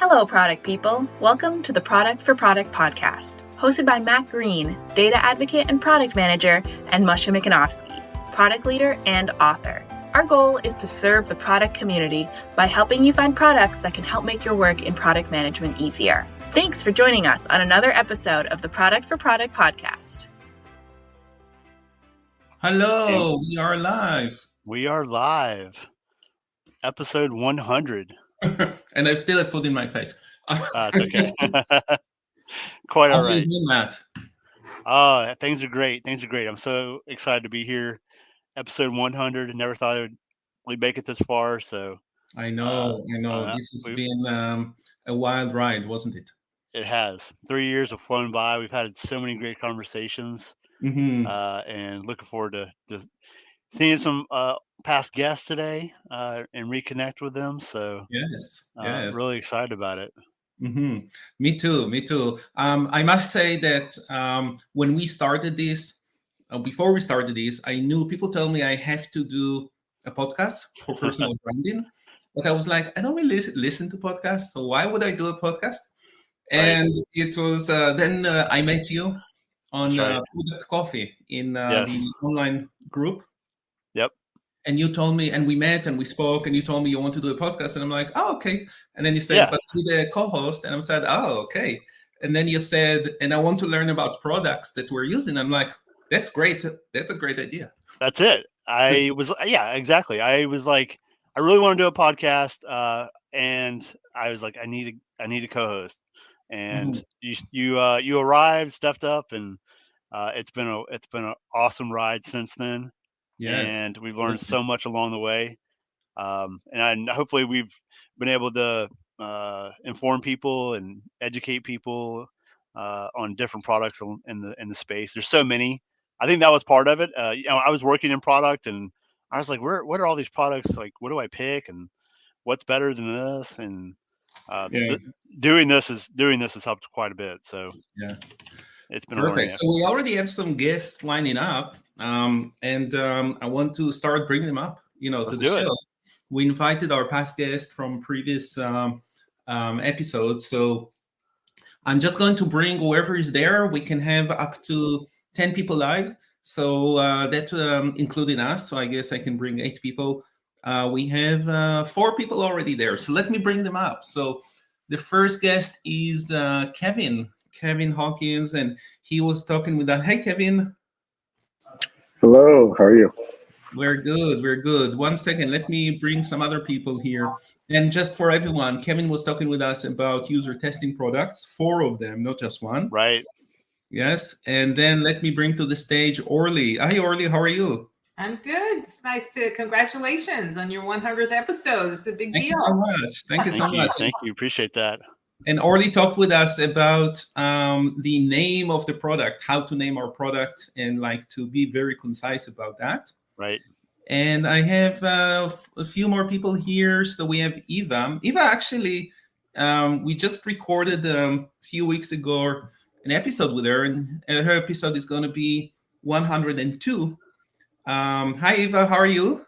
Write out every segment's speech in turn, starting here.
Hello, product people. Welcome to the Product for Product podcast, hosted by Matt Green, data advocate and product manager, and Moshe Mikanovsky, product leader and author. Our goal is to serve the product community by helping you find products that can help make your work in product management easier. Thanks for joining us on another episode of the Product for Product podcast. Hello, we are live. We are live. Episode 100. And I still have food in my face. That's okay. Quite all right. Matt? Things are great. I'm so excited to be here. Episode 100. I never thought we'd make it this far. So I know. This has been a wild ride, wasn't it? It has. 3 years have flown by. We've had so many great conversations, and looking forward to just seeing some past guests today and reconnect with them. So yes, really excited about it. Mm-hmm. Me too. I must say that when we started this, before we started this, I knew people told me I have to do a podcast for personal branding, but I was like, I don't really listen to podcasts, so why would I do a podcast? And it was then I met you on Product Coffee in the online group. Yep. And you told me, and we met and we spoke, and you told me you want to do a podcast, and I'm like, oh, okay. And then you said, but be the co-host, and I said, oh, okay. And then you said, and I want to learn about products that we're using. I'm like, that's great. That's a great idea. That's it. I was, exactly. I was like, I really want to do a podcast, and I was like, I need a co-host. And you arrived, stepped up, and it's been an awesome ride since then. Yes. And we've learned so much along the way. And hopefully we've been able to inform people and educate people on different products in the space. There's so many. I think that was part of it. I was working in product, and I was like, what are all these products? Like, what do I pick, and what's better than this? And doing this has helped quite a bit. So it's been perfect. So we already have some guests lining up, and I want to start bringing them up, to the show. We invited our past guests from previous episodes, so I'm just going to bring whoever is there. We can have up to 10 people live, so that including us. So I guess I can bring 8 people. We have 4 people already there, so let me bring them up. So the first guest is Kevin Hawkins, and he was talking with us. Hey, Kevin. Hello, how are you? We're good. 1 second, let me bring some other people here. And just for everyone, Kevin was talking with us about user testing products, 4 of them, not just 1. Right. Yes, and then let me bring to the stage Orly. Hi, Orly, how are you? I'm good. It's nice congratulations on your 100th episode. It's a big deal. Thank you so much. Thank you. Appreciate that. And Orly talked with us about the name of the product, how to name our product, and to be very concise about that. Right. And I have a few more people here. So we have Eva. Eva, actually, we just recorded a few weeks ago an episode with her, and her episode is going to be 102. Hi, Eva. How are you?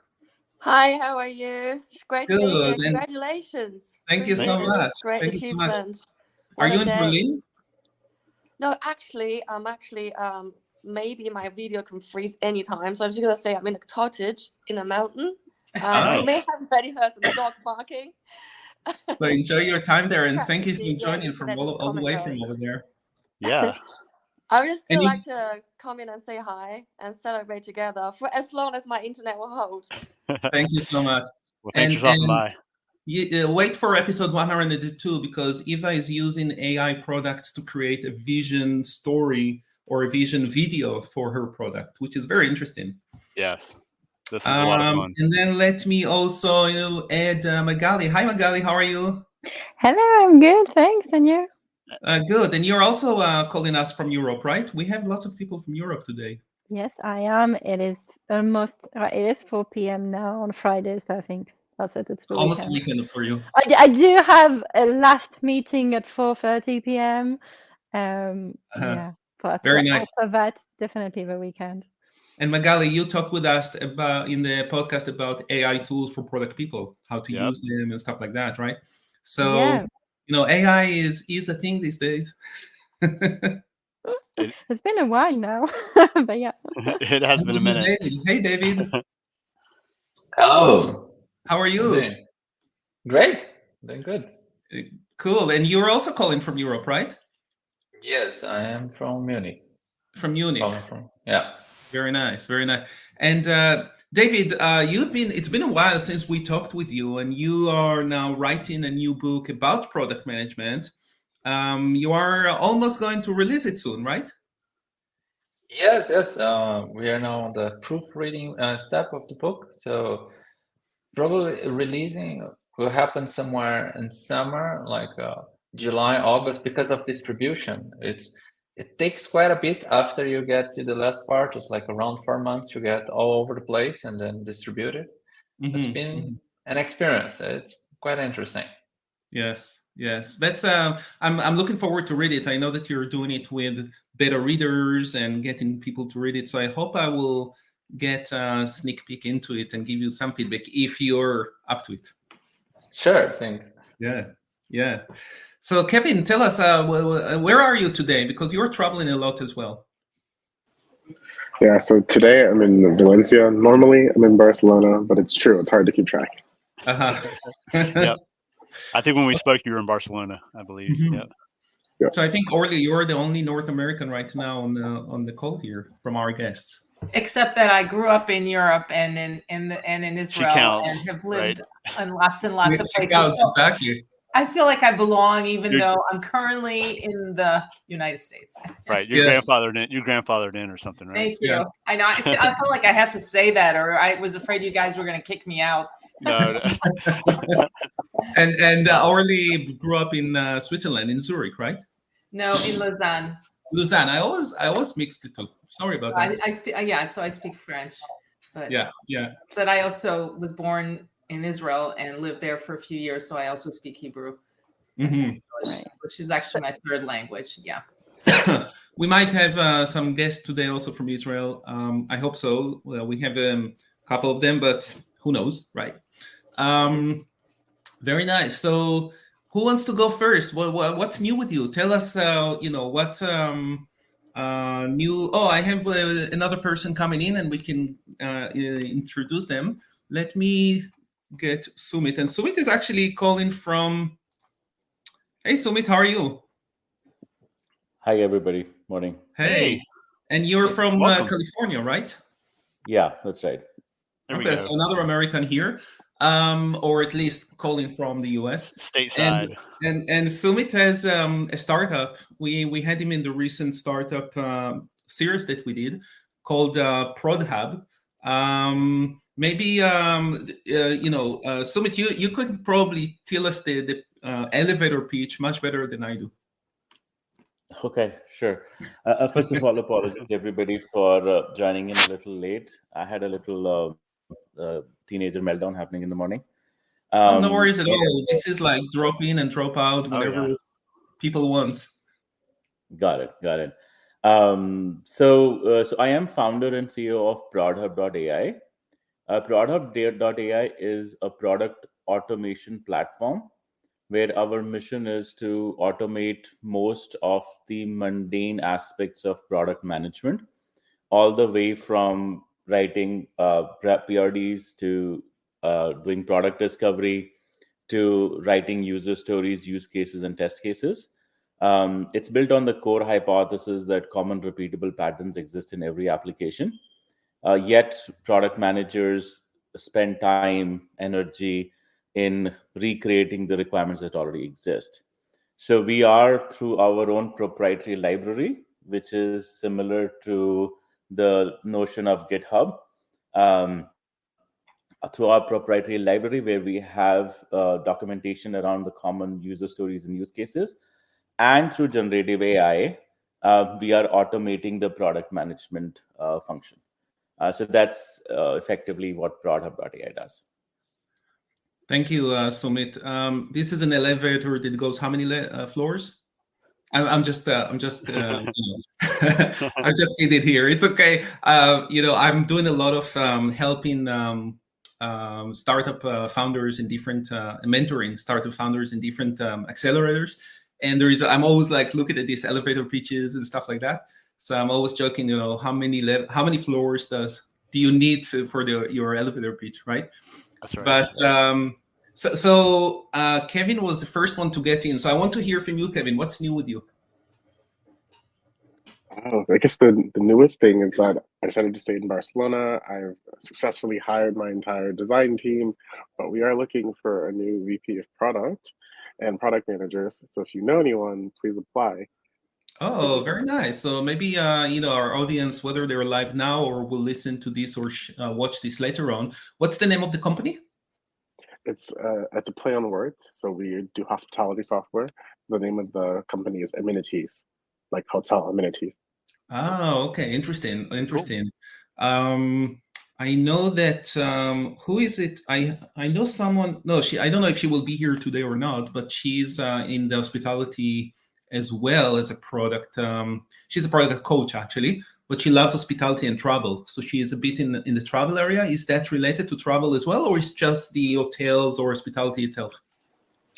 Hi, how are you? It's great to be here. Congratulations. Thank you so much. Great achievement. Are you in Berlin? No, actually, maybe my video can freeze anytime. So I was just going to say I'm in a cottage in a mountain. Nice. You may have already heard some dog barking. So enjoy your time there, and thank you for joining from all the way from over there. Yeah. I would just still like to come in and say hi and celebrate together for as long as my internet will hold. Thank you so much. Well, thanks for stopping by. Wait for episode 102 because Eva is using AI products to create a vision story or a vision video for her product, which is very interesting. Yes. This is a lot of fun. And then let me also add Magali. Hi, Magali. How are you? Hello, I'm good. Thanks. And you? Good. And you're also calling us from Europe, right? We have lots of people from Europe today. Yes, I am. It is it is 4 p.m. now on Fridays, I think. That's it. It's almost weekend for you. I do have a last meeting at 4:30 p.m. Yeah, but very nice. After that, definitely the weekend. And Magali, you talked with us about in the podcast about AI tools for product people, how to use them and stuff like that, right? So AI is a thing these days. It's been a while now, but yeah. It has been a minute. David. Hey, David. Hello. How are you? Great. Doing good. Cool. And you're also calling from Europe, right? Yes, I am from Munich. From Munich. Yeah. Very nice. Very nice. And David, it's been a while since we talked with you, and you are now writing a new book about product management. You are almost going to release it soon, right? Yes. We are now on the proofreading step of the book. So probably releasing will happen somewhere in summer, like July, August, because of distribution. It takes quite a bit after you get to the last part. It's like around 4 months you get all over the place and then distribute it. It's been an experience. It's quite interesting. Yes. That's I'm looking forward to read it. I know that you're doing it with beta readers and getting people to read it. So I hope I will get a sneak peek into it and give you some feedback if you're up to it. Sure, thanks. Yeah. So Kevin, tell us, where are you today? Because you're traveling a lot as well. Yeah, so today I'm in Valencia. Normally I'm in Barcelona, but it's true. It's hard to keep track. Yep. I think when we spoke, you were in Barcelona, I believe. Yep. So I think, Orly, you're the only North American right now on the call here from our guests. Except that I grew up in Europe and in Israel and have lived in lots and lots of places. Counts, exactly. I feel like I belong, even though I'm currently in the United States. Right, your grandfathered in or something, right? Thank you. Yeah. I know. I feel like I have to say that, or I was afraid you guys were going to kick me out. No. And Orly grew up in Switzerland, in Zurich, right? No, in Lausanne. Lausanne. I always mixed the two. Sorry about that. I speak French, but yeah. But I also was born in Israel and lived there for a few years, so I also speak Hebrew, which is actually my third language. Yeah. We might have some guests today also from Israel. I hope so. Well, we have a couple of them, but who knows, right? Very nice. So, who wants to go first? What's new with you? Tell us. What's new. Oh, I have another person coming in, and we can introduce them. Let me get Sumeet, and Sumeet is actually calling from. Hey, Sumeet, how are you? Hi, everybody. Morning. Hey. And you're from California, right? Yeah, that's right. Okay, so another American here, or at least calling from the US. Stateside. And Sumeet has a startup. We had him in the recent startup series that we did called Prod Hub. Maybe Sumeet, you could probably tell us the elevator pitch much better than I do. Okay, sure. First of all, apologies everybody for joining in a little late. I had a little teenager meltdown happening in the morning. No worries at all. This is like drop in and drop out whenever people want. Got it. So I am founder and CEO of ProdHub.ai. ProdHub.ai is a product automation platform where our mission is to automate most of the mundane aspects of product management, all the way from writing PRDs to doing product discovery to writing user stories, use cases, and test cases. It's built on the core hypothesis that common repeatable patterns exist in every application. Yet product managers spend time, energy in recreating the requirements that already exist. So we are, through our own proprietary library, which is similar to the notion of GitHub, through our proprietary library where we have documentation around the common user stories and use cases, and through generative AI, we are automating the product management function. So that's effectively what ProdHub.ai does. Thank you, Sumeet. This is an elevator that goes how many floors? I'm just I'm just kidding here. It's okay. I'm doing a lot of helping startup founders in different mentoring startup founders in different accelerators. And I'm always like looking at these elevator pitches and stuff like that. So I'm always joking, how many floors do you need for your elevator pitch, right? That's right. But so Kevin was the first one to get in. So I want to hear from you, Kevin. What's new with you? I guess the newest thing is that I decided to stay in Barcelona. I've successfully hired my entire design team, but we are looking for a new VP of product and product managers. So if you know anyone, please apply. Oh, very nice. So maybe our audience, whether they're live now or will listen to this or watch this later on. What's the name of the company? It's a play on words. So we do hospitality software. The name of the company is Amenities, like hotel amenities. Oh, okay. Interesting. Cool. I know that who is it? I know someone. No, I don't know if she will be here today or not, but she's in the hospitality as well as a product. She's a product coach actually, but she loves hospitality and travel. So she is a bit in the travel area. Is that related to travel as well, or is just the hotels or hospitality itself?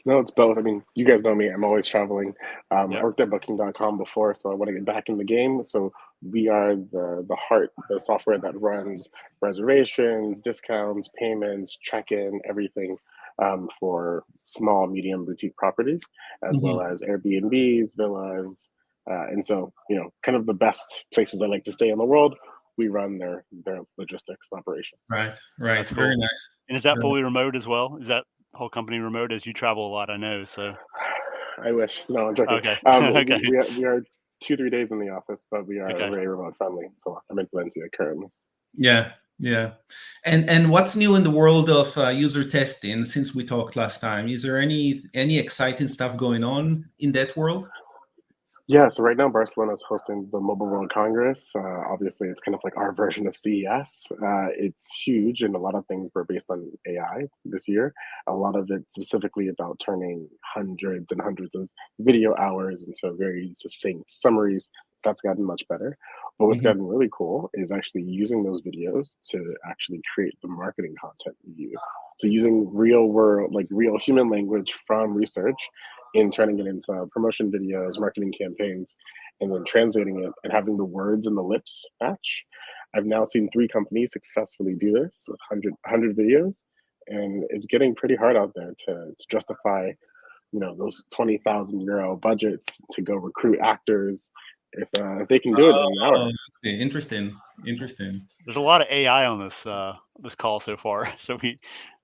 No, it's both. I mean, you guys know me. I'm always traveling. I worked at Booking.com before, so I want to get back in the game. So we are the heart, the software that runs reservations, discounts, payments, check-in, everything for small, medium boutique properties, as well as Airbnbs, villas. And so, kind of the best places I like to stay in the world, we run their logistics operations. Right. That's cool. Very nice. And is that fully remote as well? Is that whole company remote, as you travel a lot, I know, so I wish. No, I'm joking. Okay. Okay. We are 2-3 days in the office, but we are very remote friendly. So I'm in Valencia currently. Yeah. And what's new in the world of user testing since we talked last time? Is there any exciting stuff going on in that world? Yeah, so right now Barcelona is hosting the Mobile World Congress. Obviously, it's kind of like our version of CES. It's huge, and a lot of things were based on AI this year. A lot of it specifically about turning hundreds and hundreds of video hours into very succinct summaries. That's gotten much better. But what's gotten really cool is actually using those videos to actually create the marketing content we use. So using real world, like real human language from research, in turning it into promotion videos, marketing campaigns, and then translating it and having the words and the lips match. I've now seen 3 companies successfully do this with 100 videos, and it's getting pretty hard out there to justify, those 20,000 euro budgets to go recruit actors if they can do it in an hour. Interesting. There's a lot of AI on this call so far, so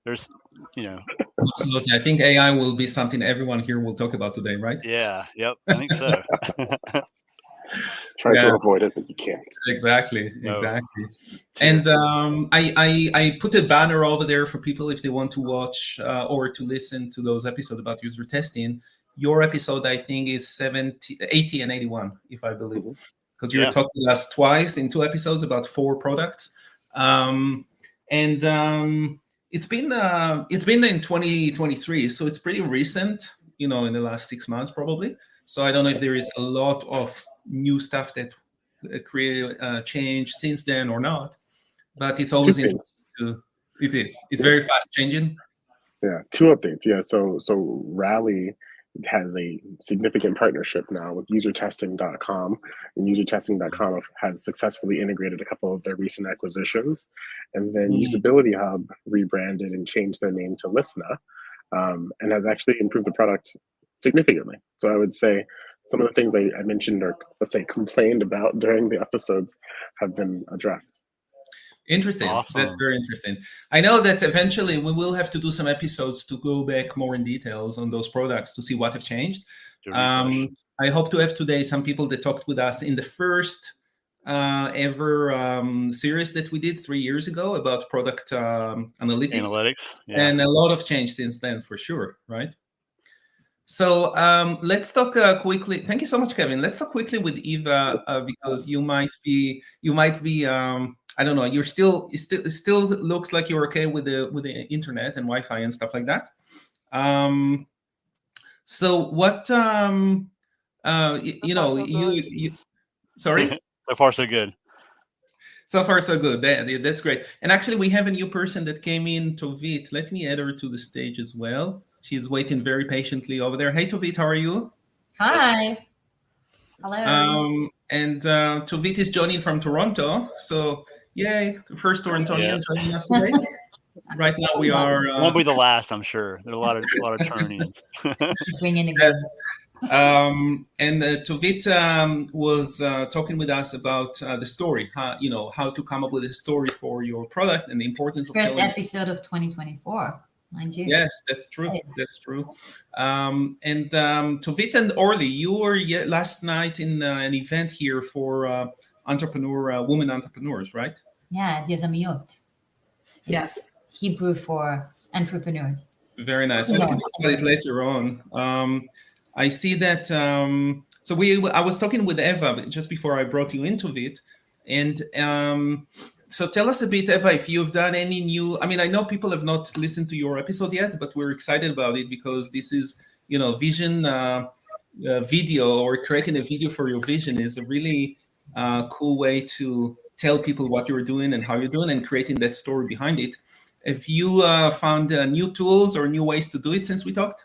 there's. Absolutely. I think AI will be something everyone here will talk about today, right? Yeah. Yep. I think so. Try to avoid it, but you can't. Exactly. And I put a banner over there for people if they want to watch or to listen to those episodes about user testing. Your episode, I think, is 80 and 81, if I believe, because you talked to us twice in 2 episodes about 4 products. It's been in 2023, so it's pretty recent, in the last 6 months probably. So I don't know if there is a lot of new stuff that changed since then or not, but it's always interesting. It's very fast changing. Yeah, 2 updates. Yeah, so Rally has a significant partnership now with usertesting.com, and usertesting.com has successfully integrated a couple of their recent acquisitions, and then Usability Hub rebranded and changed their name to Listna, and has actually improved the product significantly. So I would say some of the things I mentioned, or let's say complained about during the episodes, have been addressed. Interesting. Awesome. That's very interesting. I know that eventually we will have to do some episodes to go back more in details on those products to see what have changed. I hope to have today some people that talked with us in the first ever series that we did 3 years ago about product analytics. And a lot of change since then, for sure, right? So let's talk quickly. Thank you so much, Kevin. Let's talk quickly with Eva because you might be. I don't know. It still looks like you're okay with the internet and Wi-Fi and stuff like that. So what? Sorry. So far, so good. So far, so good. That's great. And actually, we have a new person that came in, Tovit. Let me add her to the stage as well. She's waiting very patiently over there. Hey, Tovit, how are you? Hi. Hello. And Tovit is joining from Toronto. So, yay, the first Torontonian joining us today. Right now, we are. Won't be the last, I'm sure. There are a lot of Torontonians. Bring in again. And Tovit was talking with us about the story, how to come up with a story for your product and the importance of first episode of 2024, mind you. Yes, that's true. That's true. And Tovit and Orly, you were last night in an event here for women entrepreneurs, right? Yeah, Yezamiot. Yes. Hebrew for entrepreneurs. Very nice. We'll talk about it later on. I see that. So I was talking with Eva just before I brought you into it, and so tell us a bit, Eva, if you've done any new. I mean, I know people have not listened to your episode yet, but we're excited about it because this is, vision video, or creating a video for your vision is a really cool way to tell people what you're doing and how you're doing, and creating that story behind it. Have you found new tools or new ways to do it since we talked?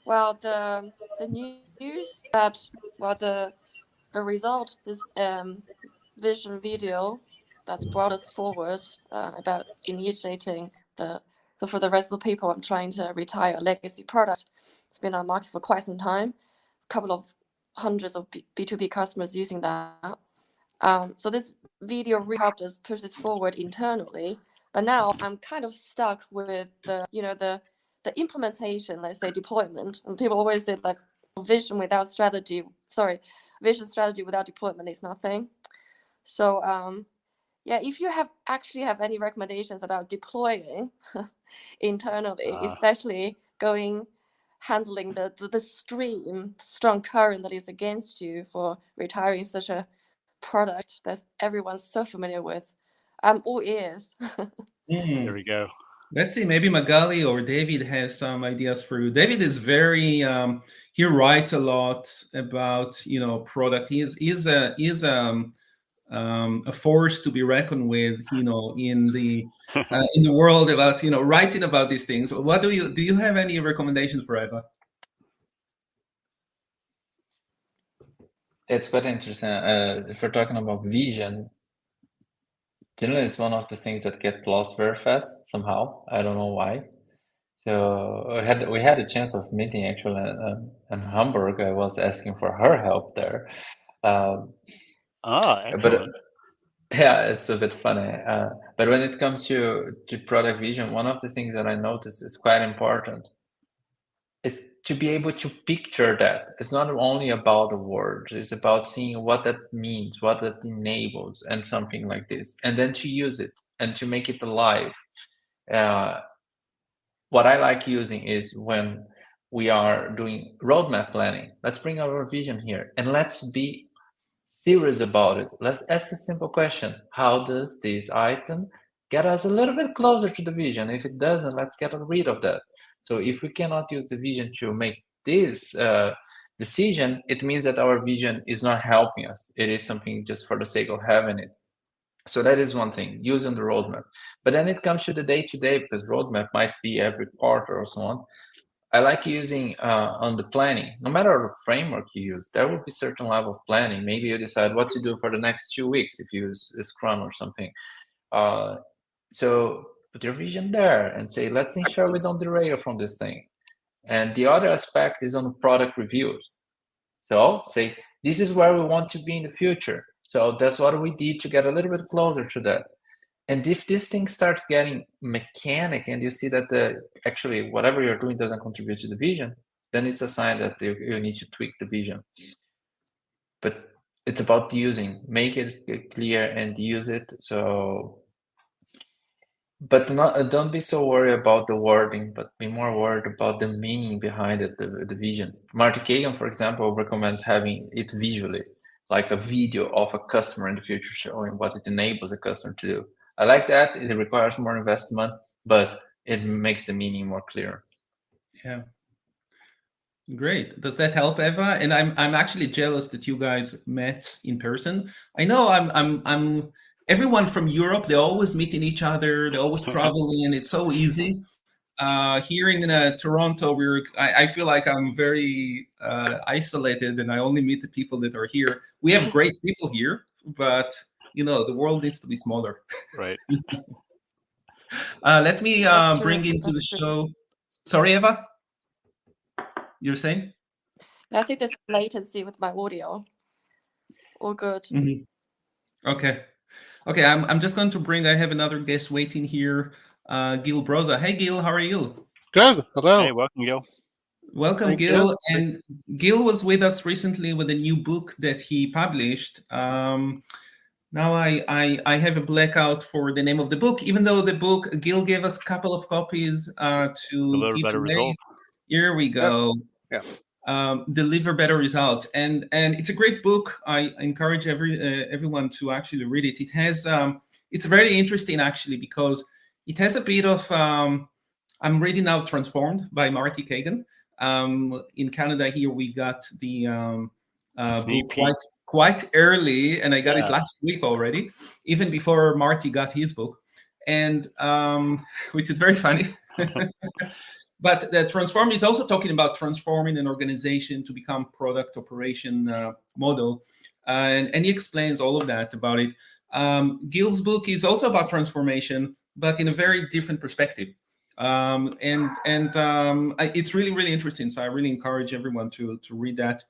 Well, the news that the result, this vision video that's brought us forward about initiating so for the rest of the people, I'm trying to retire a legacy product. It's been on the market for quite some time, a couple of hundreds of B2B customers using that. So this video really helped us push this forward internally. But now I'm kind of stuck with the implementation, let's say deployment. And people always say like vision strategy without deployment is nothing. So if you have any recommendations about deploying internally, especially handling the strong current that is against you for retiring such a product that everyone's so familiar with, I'm all ears. There we go. Let's see, maybe Magali or David has some ideas for you. David is very, he writes a lot about, product. He's a force to be reckoned with, in the world about, writing about these things. What do you have any recommendations for Eva? It's quite interesting. If we're talking about vision, generally it's one of the things that get lost very fast somehow. I don't know why. So we had a chance of meeting actually in Hamburg. I was asking for her help there. Excellent. But yeah, it's a bit funny. But when it comes to product vision, one of the things that I noticed is quite important is to be able to picture that. It's not only about the words, it's about seeing what that means, what that enables, and something like this, and then to use it and to make it alive. What I like using is when we are doing roadmap planning, let's bring our vision here and let's be serious about it. Let's ask a simple question. How does this item get us a little bit closer to the vision? If it doesn't, let's get rid of that. So if we cannot use the vision to make this decision, it means that our vision is not helping us. It is something just for the sake of having it. So that is one thing, using the roadmap. But then it comes to the day-to-day, because roadmap might be every quarter or so on. I like using on the planning, no matter the framework you use, there will be certain level of planning. Maybe you decide what to do for the next 2 weeks if you use Scrum or something. So put your vision there and say, let's ensure we don't derail from this thing. And the other aspect is on product reviews. So say, this is where we want to be in the future. So that's what we did to get a little bit closer to that. And if this thing starts getting mechanic and you see that actually whatever you're doing doesn't contribute to the vision, then it's a sign that you need to tweak the vision. But it's about using, make it clear and use it. So, but don't be so worried about the wording, but be more worried about the meaning behind it, the vision. Marty Kagan, for example, recommends having it visually, like a video of a customer in the future showing what it enables a customer to do. I like that. It requires more investment, but it makes the meaning more clear. Yeah. Great. Does that help, Eva? And I'm actually jealous that you guys met in person. I know I'm everyone from Europe. They're always meeting each other. They're always traveling. It's so easy. Here in Toronto, I feel like I'm very isolated, and I only meet the people that are here. We have great people here, but the world needs to be smaller. Right. Let me bring into the show. Sorry, Eva. You're saying? I think there's latency with my audio. All good. Mm-hmm. Okay. I'm just going to bring. I have another guest waiting here. Gil Broza. Hey, Gil. How are you? Good. Hello. Hey, welcome, Gil. Welcome, Thank Gil. you. And Gil was with us recently with a new book that he published. Now I have a blackout for the name of the book, even though the book, Gil gave us a couple of copies to Deliver give better away. result. Here we go. Yeah. Deliver better results, and it's a great book. I encourage everyone to actually read it. It has it's very interesting actually because it has a bit of I'm reading now Transformed by Marty Kagan. In Canada here we got the book quite early, and I got it last week already, even before Marty got his book, and which is very funny. But the Transform is also talking about transforming an organization to become product operation model. And he explains all of that about it. Gil's book is also about transformation, but in a very different perspective. It's really, really interesting. So I really encourage everyone to read that.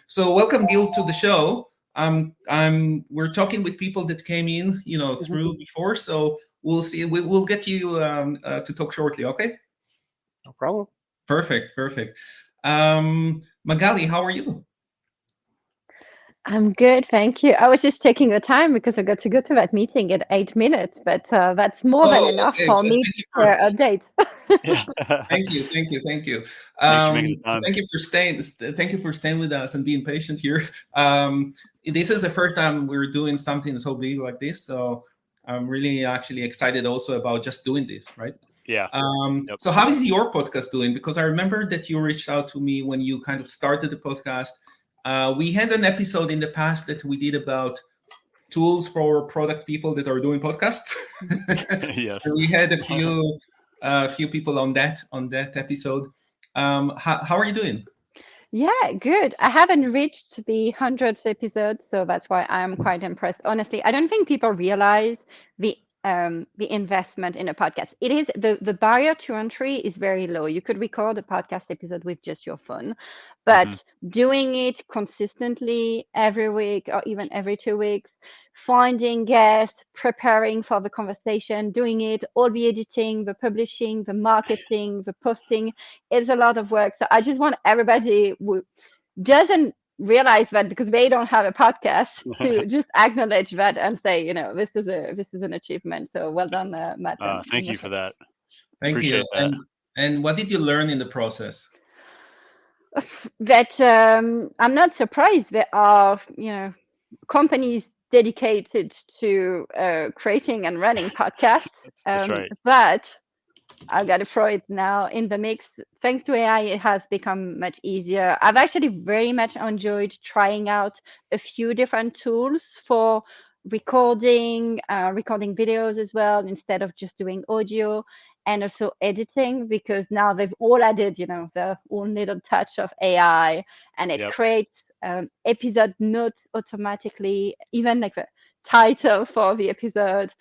So welcome, Gil, to the show. We're talking with people that came in, through before. So we'll see. We'll get you to talk shortly. Okay. No problem. Perfect. Magali, how are you? I'm good, thank you. I was just checking the time because I got to go to that meeting in 8 minutes, but that's more than enough for me to update. Thank you. Thank you for staying. Thank you for staying with us and being patient here. This is the first time we're doing something so big like this, so I'm really actually excited also about just doing this, right? Yeah. So how is your podcast doing? Because I remember that you reached out to me when you kind of started the podcast. We had an episode in the past that we did about tools for product people that are doing podcasts. Yes. We had a few people on that episode. How are you doing? Yeah, good. I haven't reached the 100th episode, so that's why I'm quite impressed. Honestly, I don't think people realize the investment in a podcast. It is the barrier to entry is very low. You could record a podcast episode with just your phone, but doing it consistently every week or even every 2 weeks, finding guests, preparing for the conversation, doing it, all the editing, the publishing, the marketing, the posting, it's a lot of work. So I just want everybody who doesn't realize that because they don't have a podcast to just acknowledge that and say, this is an achievement. So well done, Matt. Thank you for that. Thank you. That. And what did you learn in the process? That I'm not surprised there are companies dedicated to creating and running podcasts. That's right. But I've got to throw it now in the mix. Thanks to AI, it has become much easier. I've actually very much enjoyed trying out a few different tools for recording videos as well, instead of just doing audio, and also editing, because now they've all added, their own little touch of AI, and it creates episode notes automatically, even like the title for the episode,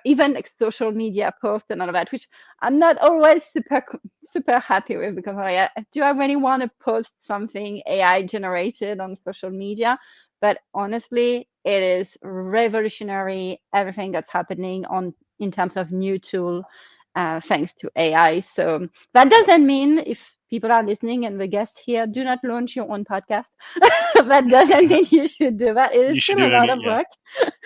even like social media posts and all of that, which I'm not always super happy with, because I really want to post something AI generated on social media? But honestly, it is revolutionary, everything that's happening in terms of new tool, thanks to AI. So that doesn't mean, if people are listening and the guests here, do not launch your own podcast. That doesn't mean you should do that. It is still a lot of work.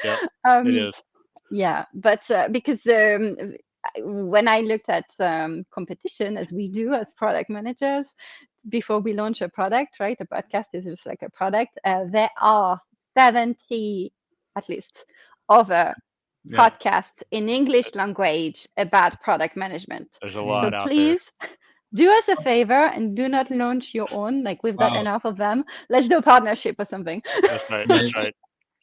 Yeah, it is. Yeah, but because when I looked at competition, as we do as product managers, before we launch a product, right? A podcast is just like a product. There are 70 at least other podcasts in English language about product management. There's a lot so out please there. do us a favor and do not launch your own. Like we've got enough of them. Let's do a partnership or something. That's right. That's right.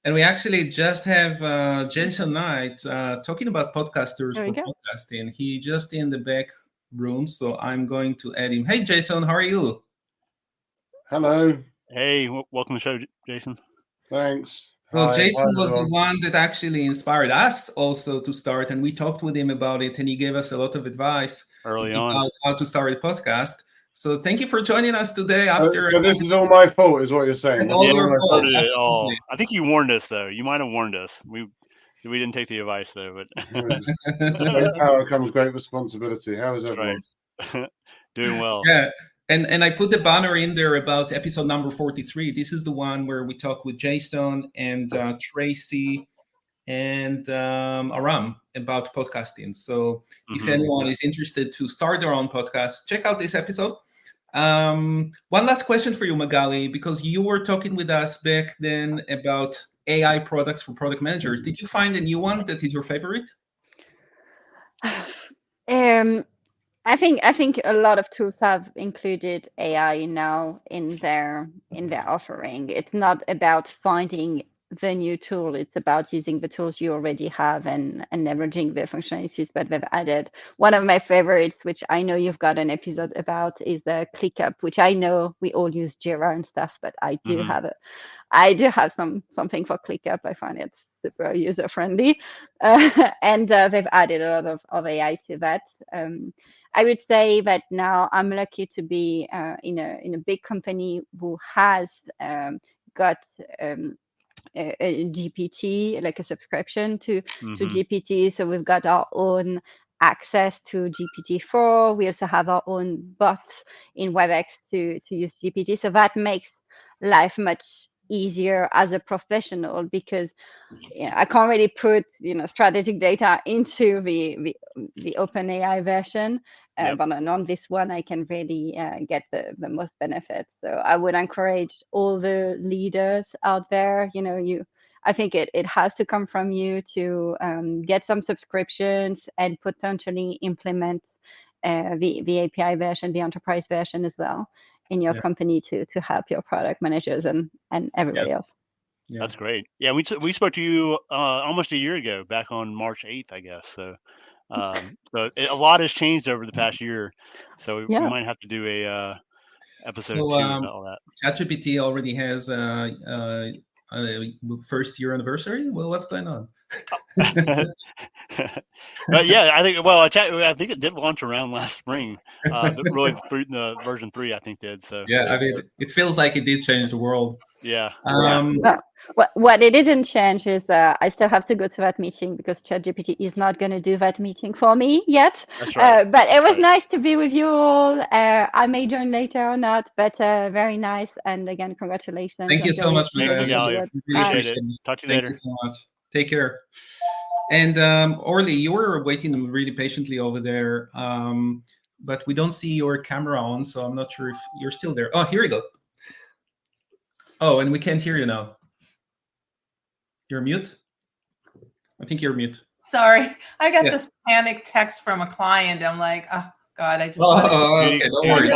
And we actually just have Jason Knight talking about podcasters for podcasting. He just in the back room, so I'm going to add him. Hey, Jason, how are you? Hello. Hey, welcome to the show, Jason. Thanks. So Hi, Jason was everyone. the one that actually inspired us also to start, and we talked with him about it, and he gave us a lot of advice early about on how to start a podcast. So thank you for joining us today. After so this is all my fault, is what you're saying. It's all your fault. Oh, I think you warned us, though. You might have warned us. We didn't take the advice, though. But great power comes great responsibility. How is everyone? Right. Doing well. Yeah. And I put the banner in there about episode number 43. This is the one where we talk with Jason and Tracy and Aram about podcasting. So if anyone is interested to start their own podcast, check out this episode. One last question for you, Magali, because you were talking with us back then about AI products for product managers. Did you find a new one that is your favorite? I think a lot of tools have included AI now in their offering. It's not about finding the new tool. It's about using the tools you already have and leveraging the functionalities that they've added. One of my favorites, which I know you've got an episode about, is the ClickUp, which I know we all use Jira and stuff, but I do have something for ClickUp. I find it super user friendly, and they've added a lot of AI to that. I would say that now I'm lucky to be in a big company who has got a GPT, like a subscription to GPT. So we've got our own access to GPT-4. We also have our own bot in WebEx to use GPT. So that makes life much easier as a professional, because I can't really put strategic data into the OpenAI version, but on this one I can really get the most benefits. So I would encourage all the leaders out there. I think it has to come from you to get some subscriptions and potentially implement the API version, the enterprise version as well in your company to help your product managers and everybody else. Yeah. That's great. Yeah, we spoke to you almost a year ago, back on March 8th, I guess. So, a lot has changed over the past year. So we might have to do a episode 2 about all that. ChatGPT already has a first year anniversary. Well, what's going on? Yeah, I think it did launch around last spring. But really, the version 3 I think did. So I mean, it feels like it did change the world. Yeah. What it didn't change is I still have to go to that meeting because ChatGPT is not going to do that meeting for me yet. That's right. But it was nice to be with you all. I may join later or not, but very nice. And again, congratulations. Thank you so much, Magali. Appreciate it. Talk to you later. Thank you so much. Take care. And Orly, you were waiting really patiently over there, but we don't see your camera on, so I'm not sure if you're still there. Oh, here we go. Oh, and we can't hear you now. You're mute? I think you're mute. Sorry. I got this panic text from a client. I'm like, oh, God, I just... okay, no worries.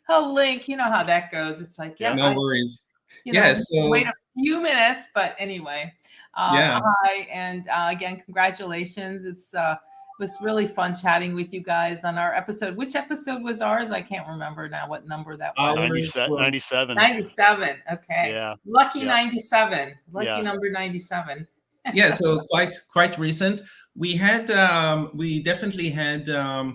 A link, you know how that goes. It's like, no worries. So wait a few minutes, but anyway. Hi, and again, congratulations. It was really fun chatting with you guys on our episode. Which episode was ours? I can't remember now what number that was. 97. 97. Okay. Yeah. Lucky 97. Lucky number 97. Yeah. So quite recent. We definitely had a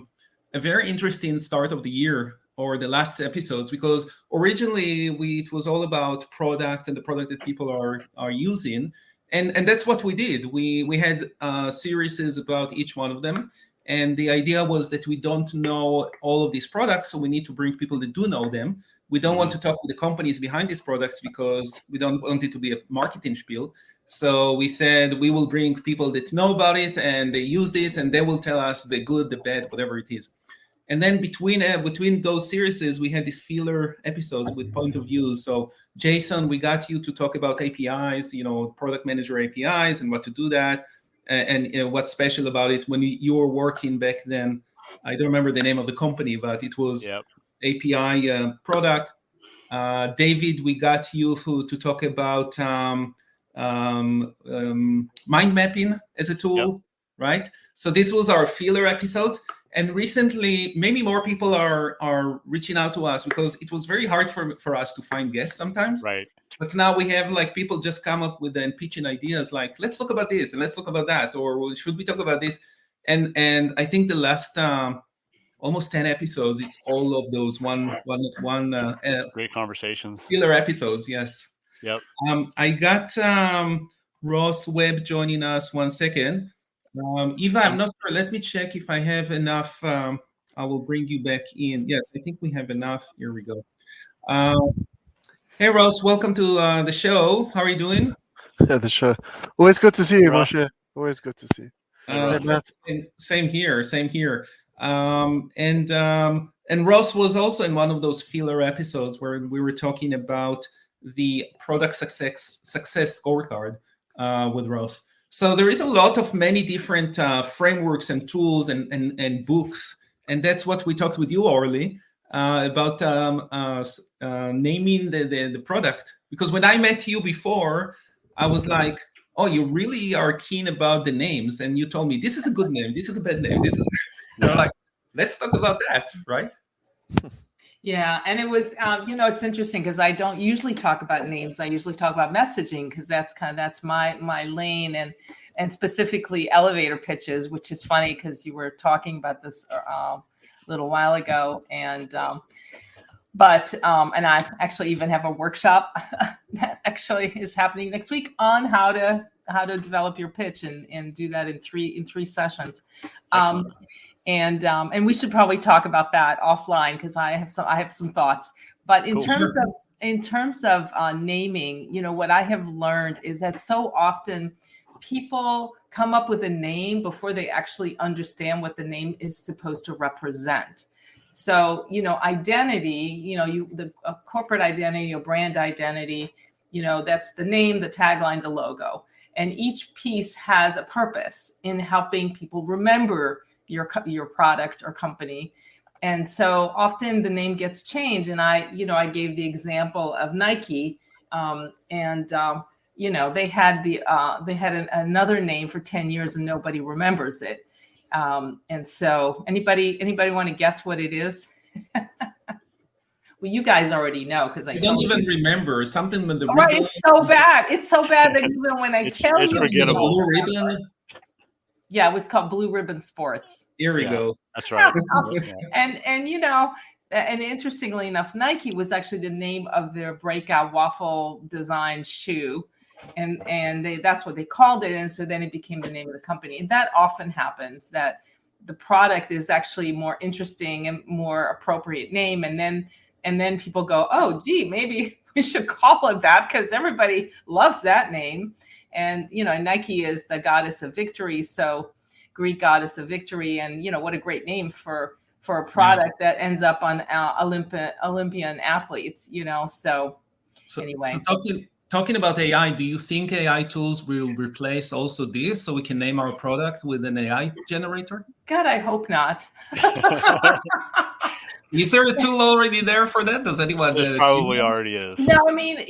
very interesting start of the year, or the last episodes, because originally it was all about products and the product that people are using. And that's what we did. We had series about each one of them. And the idea was that we don't know all of these products, so we need to bring people that do know them. We don't want to talk with the companies behind these products because we don't want it to be a marketing spiel. So we said we will bring people that know about it and they used it, and they will tell us the good, the bad, whatever it is. And then between those series, we had these filler episodes with point of views. So Jason, we got you to talk about APIs, product manager APIs and what to do that, and what's special about it when you were working back then I don't remember the name of the company, but it was API product. David, we got you to talk about mind mapping as a tool, right? So this was our filler episodes. And recently, maybe more people are reaching out to us because it was very hard for us to find guests sometimes. Right. But now we have like people just come up with and pitching ideas like, let's talk about this and let's talk about that, or should we talk about this? And I think the last almost 10 episodes, it's all of those one great conversations. Filler episodes, yes. Yep. I got Ross Webb joining us. 1 second. Eva, I'm not sure. Let me check if I have enough. I will bring you back in. Yes, I think we have enough. Here we go. Hey, Ross, welcome to the show. How are you doing? The show. Always good to see you, Moshe. Always good to see you. Same here. And Ross was also in one of those filler episodes where we were talking about the product success scorecard with Ross. So there is a lot of many different frameworks and tools and books, and that's what we talked with you, Orly, about naming the product. Because when I met you before, I was like, "Oh, you really are keen about the names," and you told me this is a good name, this is a bad name, this is. Like, let's talk about that, right? Yeah, and it was, it's interesting because I don't usually talk about names. I usually talk about messaging because that's my lane, and specifically elevator pitches, which is funny because you were talking about this a little while ago, and I actually even have a workshop that actually is happening next week on how to develop your pitch and do that in three sessions. And we should probably talk about that offline because I have some thoughts. But in terms of naming, what I have learned is that so often people come up with a name before they actually understand what the name is supposed to represent. So, identity, the corporate identity or brand identity, that's the name, the tagline, the logo, and each piece has a purpose in helping people remember your product or company. And so often the name gets changed. And I gave the example of Nike, they had another name for 10 years and nobody remembers it. And so anybody want to guess what it is? Well, you guys already know because I don't even remember something with the ribbon. Right, it's so bad. It's so bad that even when I tell you, forgettable. Blue ribbon. Yeah, it was called Blue Ribbon Sports. Here we go. That's right. And interestingly enough, Nike was actually the name of their breakout waffle design shoe. And that's what they called it. And so then it became the name of the company. And that often happens, that the product is actually more interesting and more appropriate name. And then people go, oh, gee, maybe we should call it that because everybody loves that name. And, Nike is the goddess of victory. So Greek goddess of victory. And, what a great name for a product that ends up on Olympian athletes, So anyway. So talking about AI, do you think AI tools will replace also this so we can name our product with an AI generator? God, I hope not. Is there a tool already there for that? Does anyone? It probably already is. No, I mean,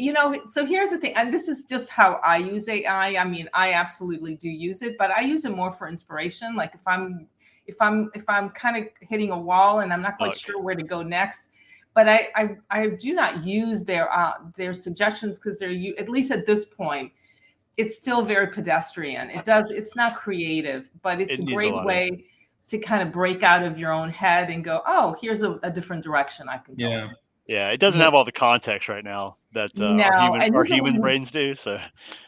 so here's the thing, and this is just how I use AI. I mean, I absolutely do use it, but I use it more for inspiration. Like if I'm kind of hitting a wall and I'm not quite sure where to go next, but I do not use their suggestions because they're, at least at this point, it's still very pedestrian. It's not creative, but it's a great way to kind of break out of your own head and go, oh, here's a different direction I can go. Yeah, it doesn't have all the context right now that our human brains do. So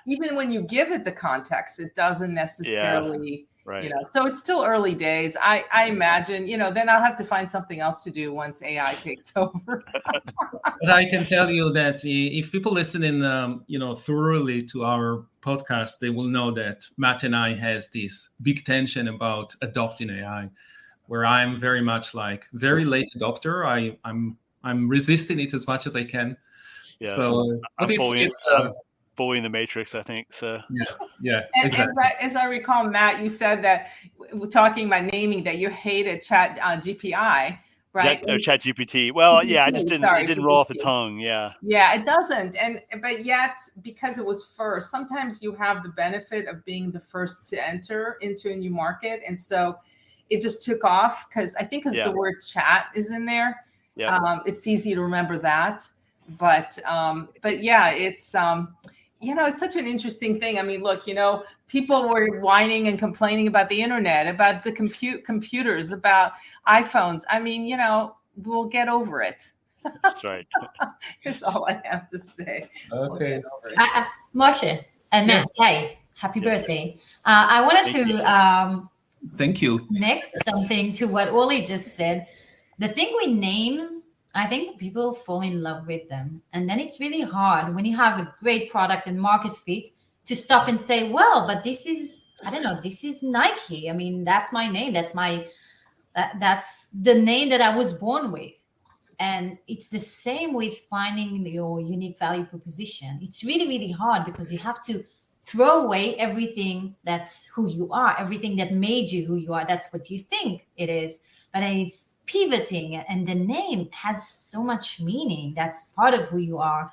even when you give it the context, it doesn't necessarily, right. So it's still early days. I imagine, then I'll have to find something else to do once AI takes over. But I can tell you that if people listen in, thoroughly to our podcast, they will know that Matt and I has this big tension about adopting AI, where I'm very much like very late adopter. I'm resisting it as much as I can. Yes. So fully in the matrix, I think. So yeah, and, exactly. as I recall, Matt, you said that talking about naming that you hated Chat GPI, right? Chat GPT. Well, yeah, it didn't roll off the GPT. tongue. Yeah. Yeah, it doesn't. But yet, because it was first, sometimes you have the benefit of being the first to enter into a new market. And so it just took off because the word chat is in there. Yeah. It's easy to remember that. But yeah, it's it's such an interesting thing. I mean, look, people were whining and complaining about the internet, about the computers, about iPhones. I mean, we'll get over it. That's right. That's all I have to say. Okay. Moshe and Matt, hey, happy birthday. I wanted to thank you. connect something to what Oli just said. The thing with names, I think people fall in love with them. And then it's really hard when you have a great product and market fit to stop and say, well, but this is, I don't know, this is Nike. I mean, that's my name. That's the name that I was born with. And it's the same with finding your unique value proposition. It's really, really hard because you have to throw away everything that's who you are, everything that made you who you are. That's what you think it is. But it's pivoting, and the name has so much meaning. That's part of who you are.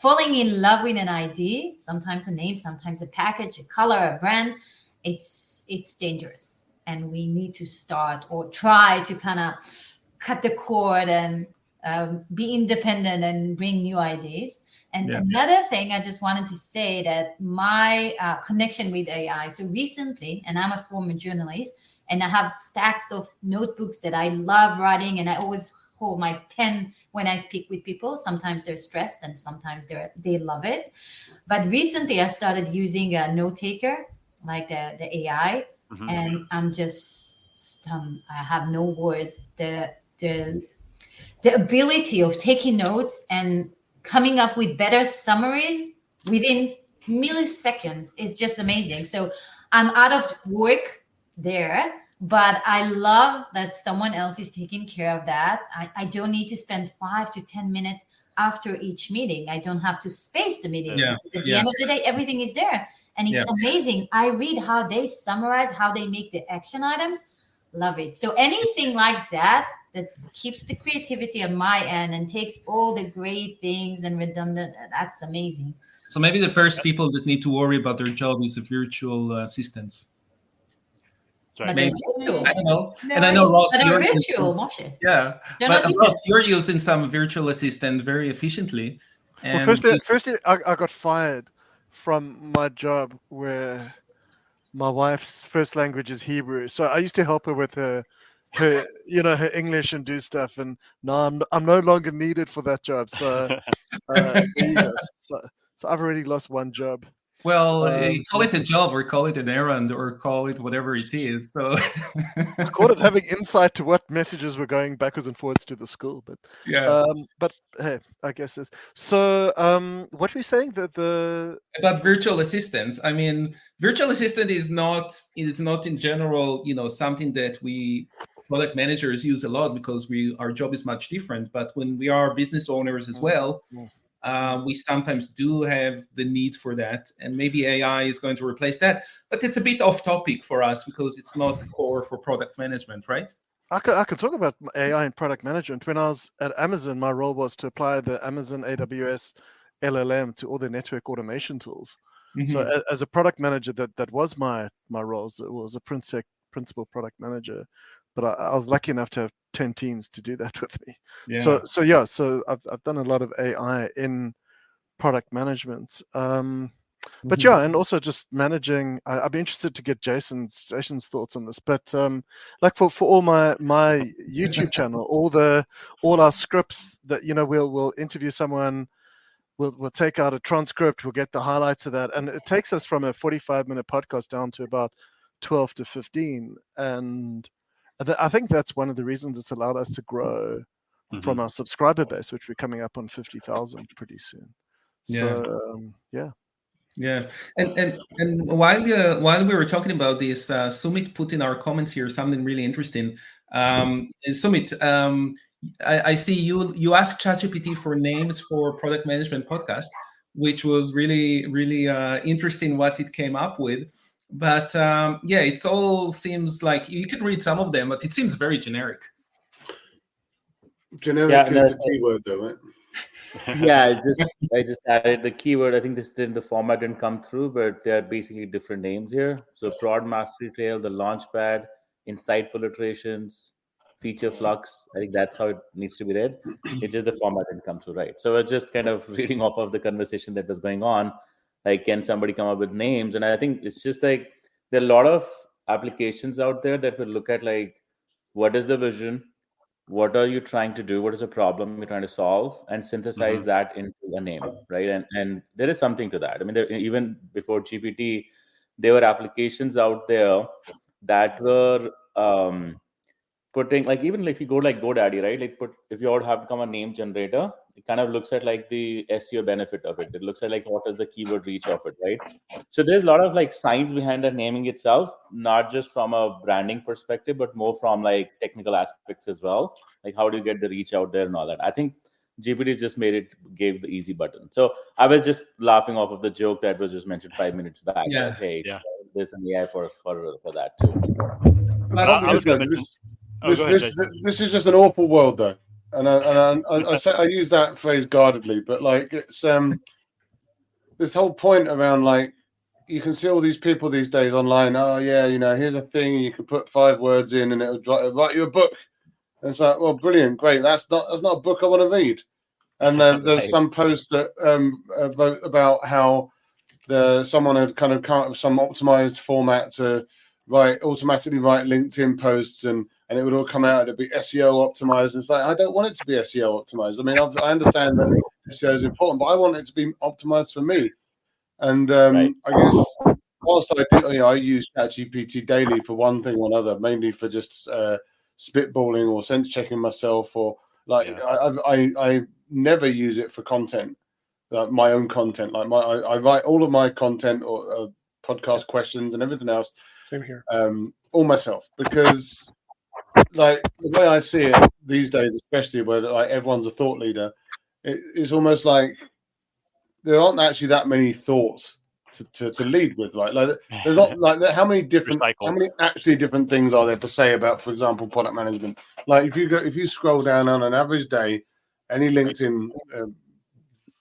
Falling in love with an idea, sometimes a name, sometimes a package, a color, a brand, it's dangerous. And we need to start or try to kind of cut the cord and be independent and bring new ideas. And another thing I just wanted to say that my connection with AI. So recently, and I'm a former journalist, and I have stacks of notebooks that I love writing, and I always hold my pen when I speak with people. Sometimes they're stressed and sometimes they love it. But recently I started using a note taker, like the AI, and I'm just I have no words. The ability of taking notes and coming up with better summaries within milliseconds is just amazing. So I'm out of work there, but I love that someone else is taking care of that. I don't need to spend 5 to 10 minutes after each meeting. I don't have to space the meetings. At the end of the day, everything is there. And it's amazing. I read how they summarize, how they make the action items. Love it. So anything like that keeps the creativity on my end and takes all the great things and redundant, that's amazing. So maybe the first people that need to worry about their job is the virtual assistants. Right. Maybe. I don't know. And I know, Ross, you're virtual, Moshe. Yeah. But Ross, you're using some virtual assistant very efficiently. And well, firstly, I got fired from my job where my wife's first language is Hebrew. So I used to help her with her English and do stuff. And now I'm no longer needed for that job. So there you go. So I've already lost one job. Well, call it a job or call it an errand or call it whatever it is. So I called it having insight to what messages were going backwards and forwards to the school. But but hey, I guess it's so. What were you saying about virtual assistants? I mean, virtual assistant is not in general, something that we product managers use a lot because our job is much different. But when we are business owners as well. We sometimes do have the need for that, and maybe AI is going to replace that. But it's a bit off topic for us because it's not core for product management, right? I can talk about AI and product management. When I was at Amazon, my role was to apply the Amazon AWS LLM to all the network automation tools. So as a product manager, that was my role. So it was a principal product manager. But I was lucky enough to have 10 teams to do that with me. So I've done a lot of AI in product management. But and also just managing. I'd be interested to get Jason's thoughts on this. But like for all my YouTube channel, all our scripts that we'll interview someone, we'll take out a transcript, we'll get the highlights of that, and it takes us from a 45-minute podcast down to about 12 to 15. And I think that's one of the reasons it's allowed us to grow from our subscriber base, which we're coming up on 50,000 pretty soon. So And while we were talking about this, Sumeet put in our comments here something really interesting. Sumeet, I see you asked ChatGPT for names for product management podcast. which was really, really interesting what it came up with. But yeah, it all seems like you can read some of them, but it seems very generic. Generic is the keyword, though, right? Yeah, I just added the keyword. I think the format didn't come through, but they're basically different names here. So Prod Mastery Trail, the Launchpad, Insightful Iterations, Feature Flux. I think that's how it needs to be read. It's just the format didn't come through right. So we're just kind of reading off of the conversation that was going on. Like, can somebody come up with names? And I think it's just like there are a lot of applications out there that will look at like, what is the vision? What are you trying to do? What is the problem you're trying to solve? And synthesize that into a name, right? And there is something to that. I mean, even before GPT, there were applications out there that were putting, like, even if you go like GoDaddy, right? Like, if you have become a name generator, it kind of looks at like the SEO benefit of it. It looks at like what is the keyword reach of it, right? So there's a lot of like science behind the naming itself, not just from a branding perspective, but more from like technical aspects as well. Like, how do you get the reach out there and all that? I think GPT just gave the easy button. So I was just laughing off of the joke that was just mentioned 5 minutes back. Yeah. Like, hey, there's an AI for that too. This is just an awful world, though, and I use that phrase guardedly, but like it's this whole point around like you can see all these people these days online. Oh yeah, here's a thing you can put 5 words in and it'll write you a book. And it's like, well, brilliant, great. That's not a book I want to read. And there's some post that wrote about how someone had kind of come up with some optimized format to automatically write LinkedIn posts and it would all come out. It'd be SEO optimized. And it's like, I don't want it to be SEO optimized. I mean, I understand that SEO is important, but I want it to be optimized for me. And I guess whilst I use ChatGPT daily for one thing or another, mainly for just spitballing or sense checking myself, or like I never use it for content, like my own content. Like I write all of my content or podcast questions and everything else. Same here. All myself, because like the way I see it these days, especially where like everyone's a thought leader, it's almost like there aren't actually that many thoughts to lead with. Like there's not like how many actually different things are there to say about, for example, product management. Like if you scroll down on an average day, any LinkedIn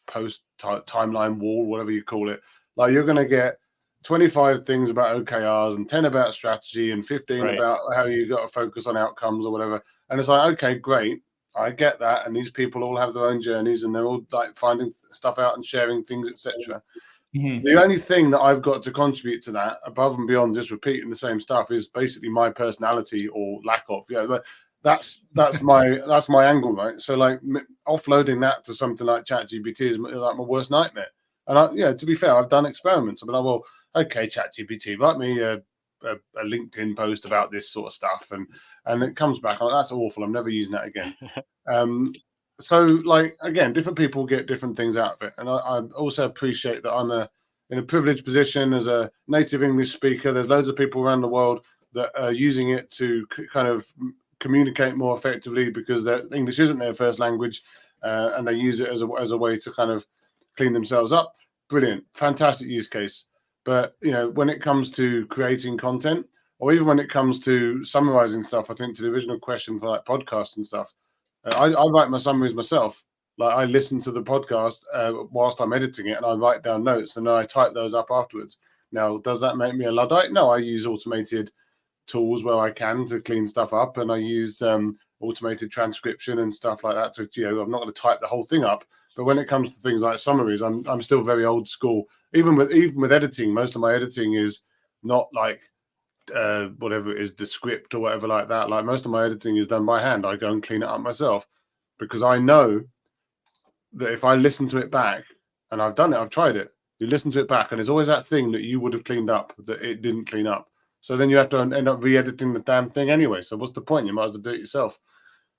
post timeline wall, whatever you call it, like you're going to get 25 things about OKRs and 10 about strategy and 15 about how you got to focus on outcomes or whatever. And it's like, okay, great. I get that. And these people all have their own journeys and they're all like finding stuff out and sharing things, etc. The only thing that I've got to contribute to that, above and beyond just repeating the same stuff, is basically my personality or lack of. Yeah, but that's my angle, right? So like offloading that to something like ChatGPT is like my worst nightmare. And to be fair, I've done experiments. I've been like, well, okay, ChatGPT, write me a LinkedIn post about this sort of stuff, and it comes back. I'm like, that's awful. I'm never using that again. So, like, again, different people get different things out of it. And I also appreciate that I'm in a privileged position as a native English speaker. There's loads of people around the world that are using it to kind of communicate more effectively because their English isn't their first language, and they use it as a way to kind of clean themselves up. Brilliant. Fantastic use case. But, when it comes to creating content, or even when it comes to summarizing stuff, I think to the original question for like podcasts and stuff, I write my summaries myself. Like I listen to the podcast whilst I'm editing it, and I write down notes, and then I type those up afterwards. Now, does that make me a Luddite? No, I use automated tools where I can to clean stuff up, and I use automated transcription and stuff like that. I'm not going to type the whole thing up, but when it comes to things like summaries, I'm still very old school. Even with editing, most of my editing is not like whatever it is, the script or whatever like that. Like most of my editing is done by hand. I go and clean it up myself because I know that if I listen to it back, and I've done it, I've tried it, you listen to it back and there's always that thing that you would have cleaned up that it didn't clean up. So then you have to end up re-editing the damn thing anyway. So what's the point? You might as well do it yourself.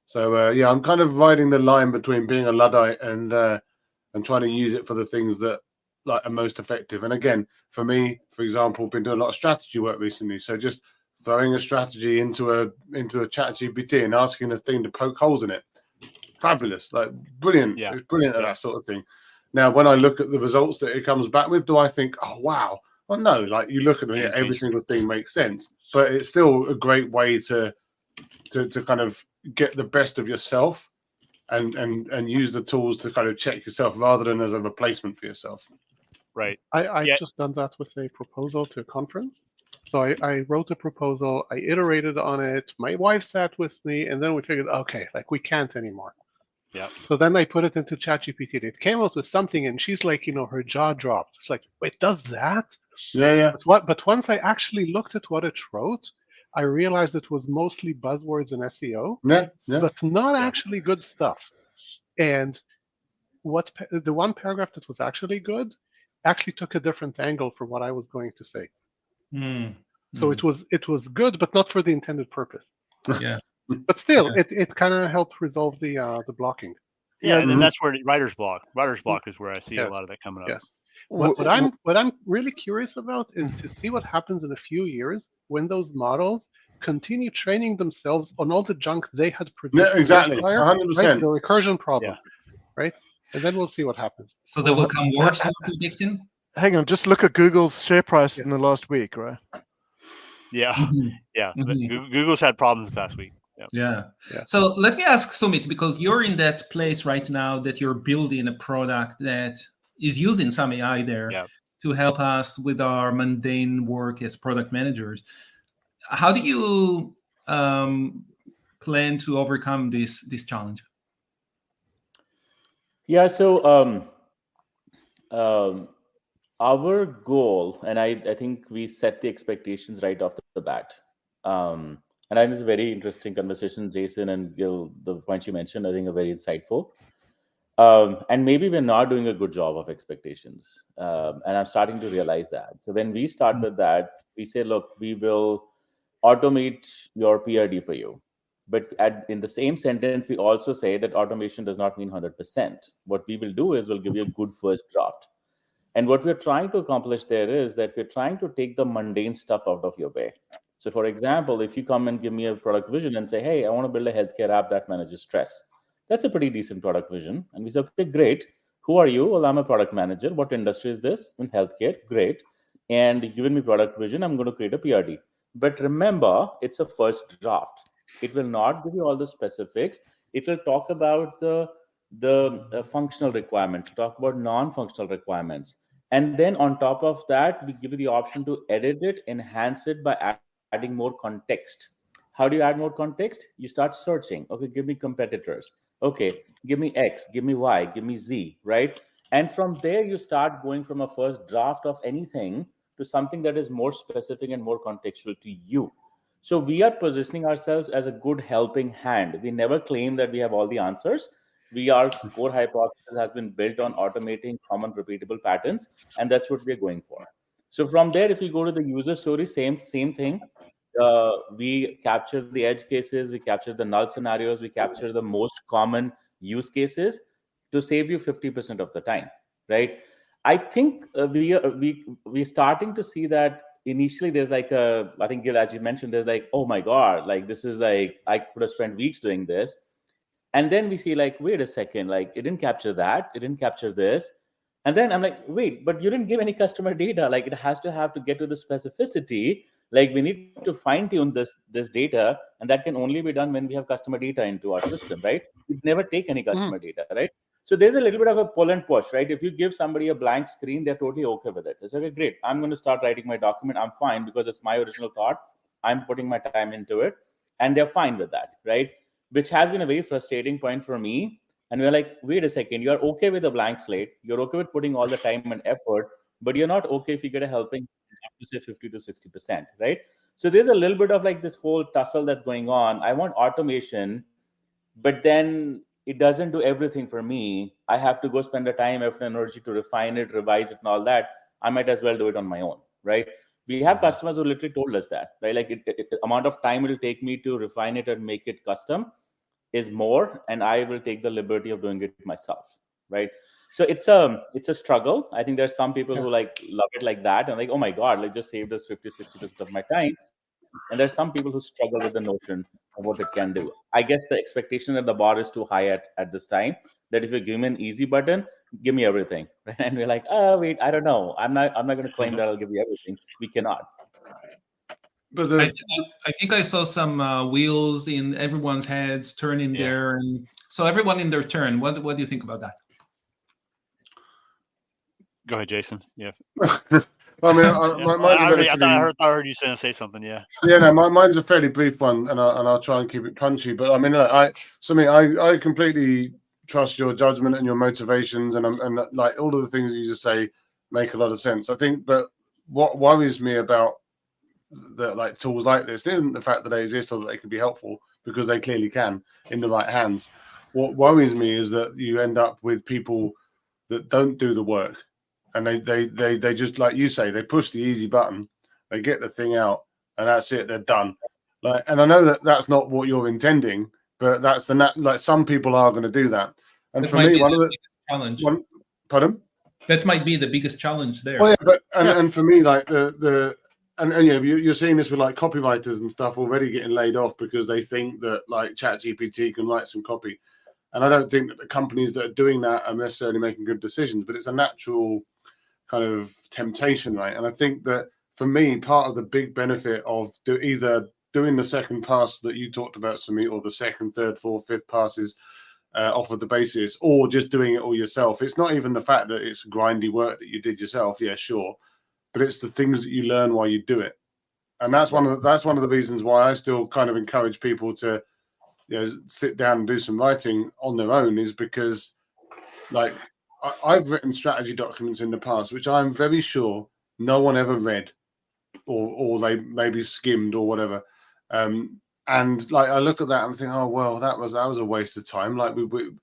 So I'm kind of riding the line between being a Luddite and trying to use it for the things that like are most effective. And again, for me, for example, been doing a lot of strategy work recently. So just throwing a strategy into a ChatGPT and asking the thing to poke holes in it. Fabulous, like brilliant. Yeah. It's brilliant at that sort of thing. Now, when I look at the results that it comes back with, do I think, oh, wow? Well, no, like you look at it, every single thing makes sense, but it's still a great way to kind of get the best of yourself and use the tools to kind of check yourself rather than as a replacement for yourself. Right. I've just done that with a proposal to a conference. So I wrote a proposal, I iterated on it, my wife sat with me, and then we figured, okay, like we can't anymore. Yeah. So then I put it into ChatGPT. It came out with something, and she's like, her jaw dropped. It's like, wait, does that? Yeah. But once I actually looked at what it wrote, I realized it was mostly buzzwords and SEO, but not actually good stuff. And the one paragraph that was actually good actually took a different angle for what I was going to say. So it was good, but not for the intended purpose. Yeah. But still, it kind of helped resolve the blocking. Yeah, and that's where writer's block. Writer's block is where I see a lot of that coming up. Yes. What I'm really curious about is to see what happens in a few years when those models continue training themselves on all the junk they had produced. Yeah, exactly. 100%. Right? The recursion problem, right? And then we'll see what happens. So they will come worse in prediction? Hang on, just look at Google's share price in the last week, right? Yeah, Google's had problems this past week. Yeah. So let me ask Sumeet, because you're in that place right now that you're building a product that is using some AI there to help us with our mundane work as product managers. How do you plan to overcome this challenge? Yeah, so our goal, and I think we set the expectations right off the bat. And I think it's a very interesting conversation, Jason and Gil, the points you mentioned, I think are very insightful. And maybe we're not doing a good job of expectations. And I'm starting to realize that. So when we start with that, we say, look, we will automate your PRD for you. But in the same sentence, we also say that automation does not mean 100%. What we will do is we'll give you a good first draft. And what we're trying to accomplish there is that we're trying to take the mundane stuff out of your way. So for example, if you come and give me a product vision and say, hey, I want to build a healthcare app that manages stress. That's a pretty decent product vision. And we say, okay, great. Who are you? Well, I'm a product manager. What industry is this? In healthcare. Great. And you've given me product vision. I'm going to create a PRD. But remember, it's a first draft. It will not give you all the specifics. It will talk about the functional requirements, talk about non-functional requirements. And then on top of that, we give you the option to edit it, enhance it by adding more context. How do you add more context? You start searching. Okay, give me competitors. Okay, give me X, give me Y, give me Z, right? And from there, you start going from a first draft of anything to something that is more specific and more contextual to you. So we are positioning ourselves as a good helping hand. We never claim that we have all the answers. Our core hypothesis has been built on automating common repeatable patterns, and that's what we're going for. So from there, if you go to the user story, same thing. We capture the edge cases, we capture the null scenarios, we capture the most common use cases to save you 50% of the time, right? I think we're starting to see that initially there's like I think Gil, as you mentioned, there's like, oh my God, like this is like, I could have spent weeks doing this. And then we see like, wait a second, like it didn't capture that, it didn't capture this. And then I'm like, wait, but you didn't give any customer data. Like it has to get to the specificity. Like we need to fine tune this data, and that can only be done when we have customer data into our system, right? We never take any customer data, right? So there's a little bit of a pull and push, right? If you give somebody a blank screen, they're totally okay with it. It's okay, great. I'm going to start writing my document. I'm fine because it's my original thought. I'm putting my time into it, and they're fine with that, right? Which has been a very frustrating point for me. And we're like, wait a second, you're okay with a blank slate. You're okay with putting all the time and effort, but you're not okay if you get a helping to say 50 to 60%, right? So there's a little bit of like this whole tussle that's going on. I want automation, but then it doesn't do everything for me. I have to go spend the time, effort, and energy to refine it, revise it, and all that. I might as well do it on my own, right? We have customers who literally told us that, right? Like the amount of time it'll take me to refine it and make it custom is more, and I will take the liberty of doing it myself, right? So it's a struggle. I think there's some people who like love it like that and like, oh my God, like just saved us 50-60% of my time. And there's some people who struggle with the notion of what it can do. I guess the expectation that the bar is too high at this time, that if you give me an easy button, give me everything. And we're like, oh wait, I don't know. I'm not going to claim that I'll give you everything. We cannot. But I think I saw some wheels in everyone's heads turning there, and so everyone in their turn. What do you think about that? Go ahead, Jason. Yeah. I mean, I heard you say something. Yeah. Yeah, no, mine's a fairly brief one, and I'll try and keep it punchy. But I mean, I completely trust your judgment and your motivations, and like all of the things that you just say make a lot of sense. I think, but what worries me about like tools like this isn't the fact that they exist or that they can be helpful, because they clearly can in the right hands. What worries me is that you end up with people that don't do the work, and they just, like you say, they push the easy button, they get the thing out, and that's it, they're done. Like, and I know that that's not what you're intending, but that's like some people are going to do that. And that for me, one of the challenge. Pardon? That might be the biggest challenge there. Well, yeah, but and for me, like and you're seeing this with like copywriters and stuff already getting laid off because they think that like ChatGPT can write some copy. And I don't think that the companies that are doing that are necessarily making good decisions, but it's a natural kind of temptation, right? And I think that for me, part of the big benefit of either doing the second pass that you talked about, Sumeet, or the second, third, fourth, fifth passes off of the basis, or just doing it all yourself. It's not even the fact that it's grindy work that you did yourself. Yeah, sure. But it's the things that you learn while you do it. And that's one of the reasons why I still kind of encourage people to, you know, sit down and do some writing on their own, is because, like, I've written strategy documents in the past, which I'm very sure no one ever read, or they maybe skimmed or whatever. And like, I look at that and think, oh well, that was a waste of time. Like,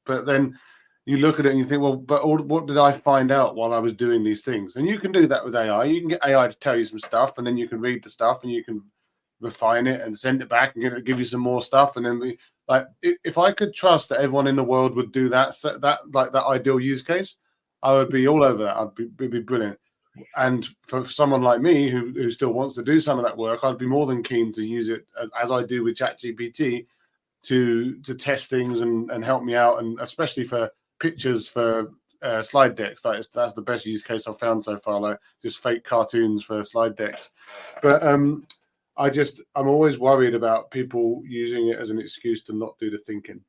but then you look at it and you think, well, but what did I find out while I was doing these things? And you can do that with AI. You can get AI to tell you some stuff, and then you can read the stuff and you can refine it and send it back and give you some more stuff. And then if I could trust that everyone in the world would do that ideal use case, I would be all over that. It'd be brilliant. And for someone like me who still wants to do some of that work, I'd be more than keen to use it, as I do with ChatGPT, to test things and help me out, and especially for pictures for slide decks. That's the best use case I've found so far, like just fake cartoons for slide decks. But I'm always worried about people using it as an excuse to not do the thinking.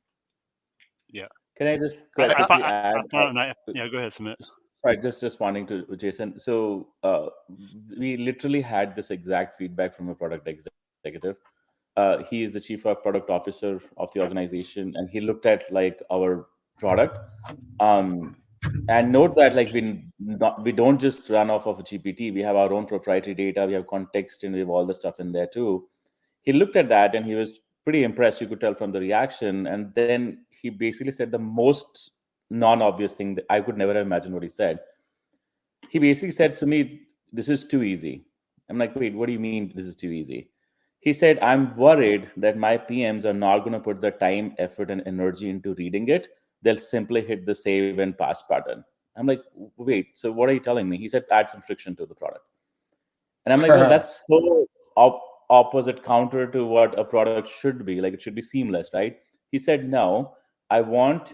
Yeah. Can I just add? Yeah, go ahead, Sumeet. Right, just responding to Jason. So we literally had this exact feedback from a product executive. He is the chief product officer of the organization, and he looked at like our product, and note that like we don't just run off of a GPT. We have our own proprietary data. We have context, and we have all the stuff in there too. He looked at that and he was pretty impressed. You could tell from the reaction, and then he basically said the most non-obvious thing that I could never have imagined what he said. He basically said to me, "This is too easy." I'm like, "Wait, what do you mean this is too easy?" He said, "I'm worried that my PMs are not going to put the time, effort, and energy into reading it. They'll simply hit the save and pass button." I'm like, "Wait, so what are you telling me?" He said, "Add some friction to the product." And I'm like, "Well, that's so opposite counter to what a product should be. Like, it should be seamless, right?" He said, "No, I want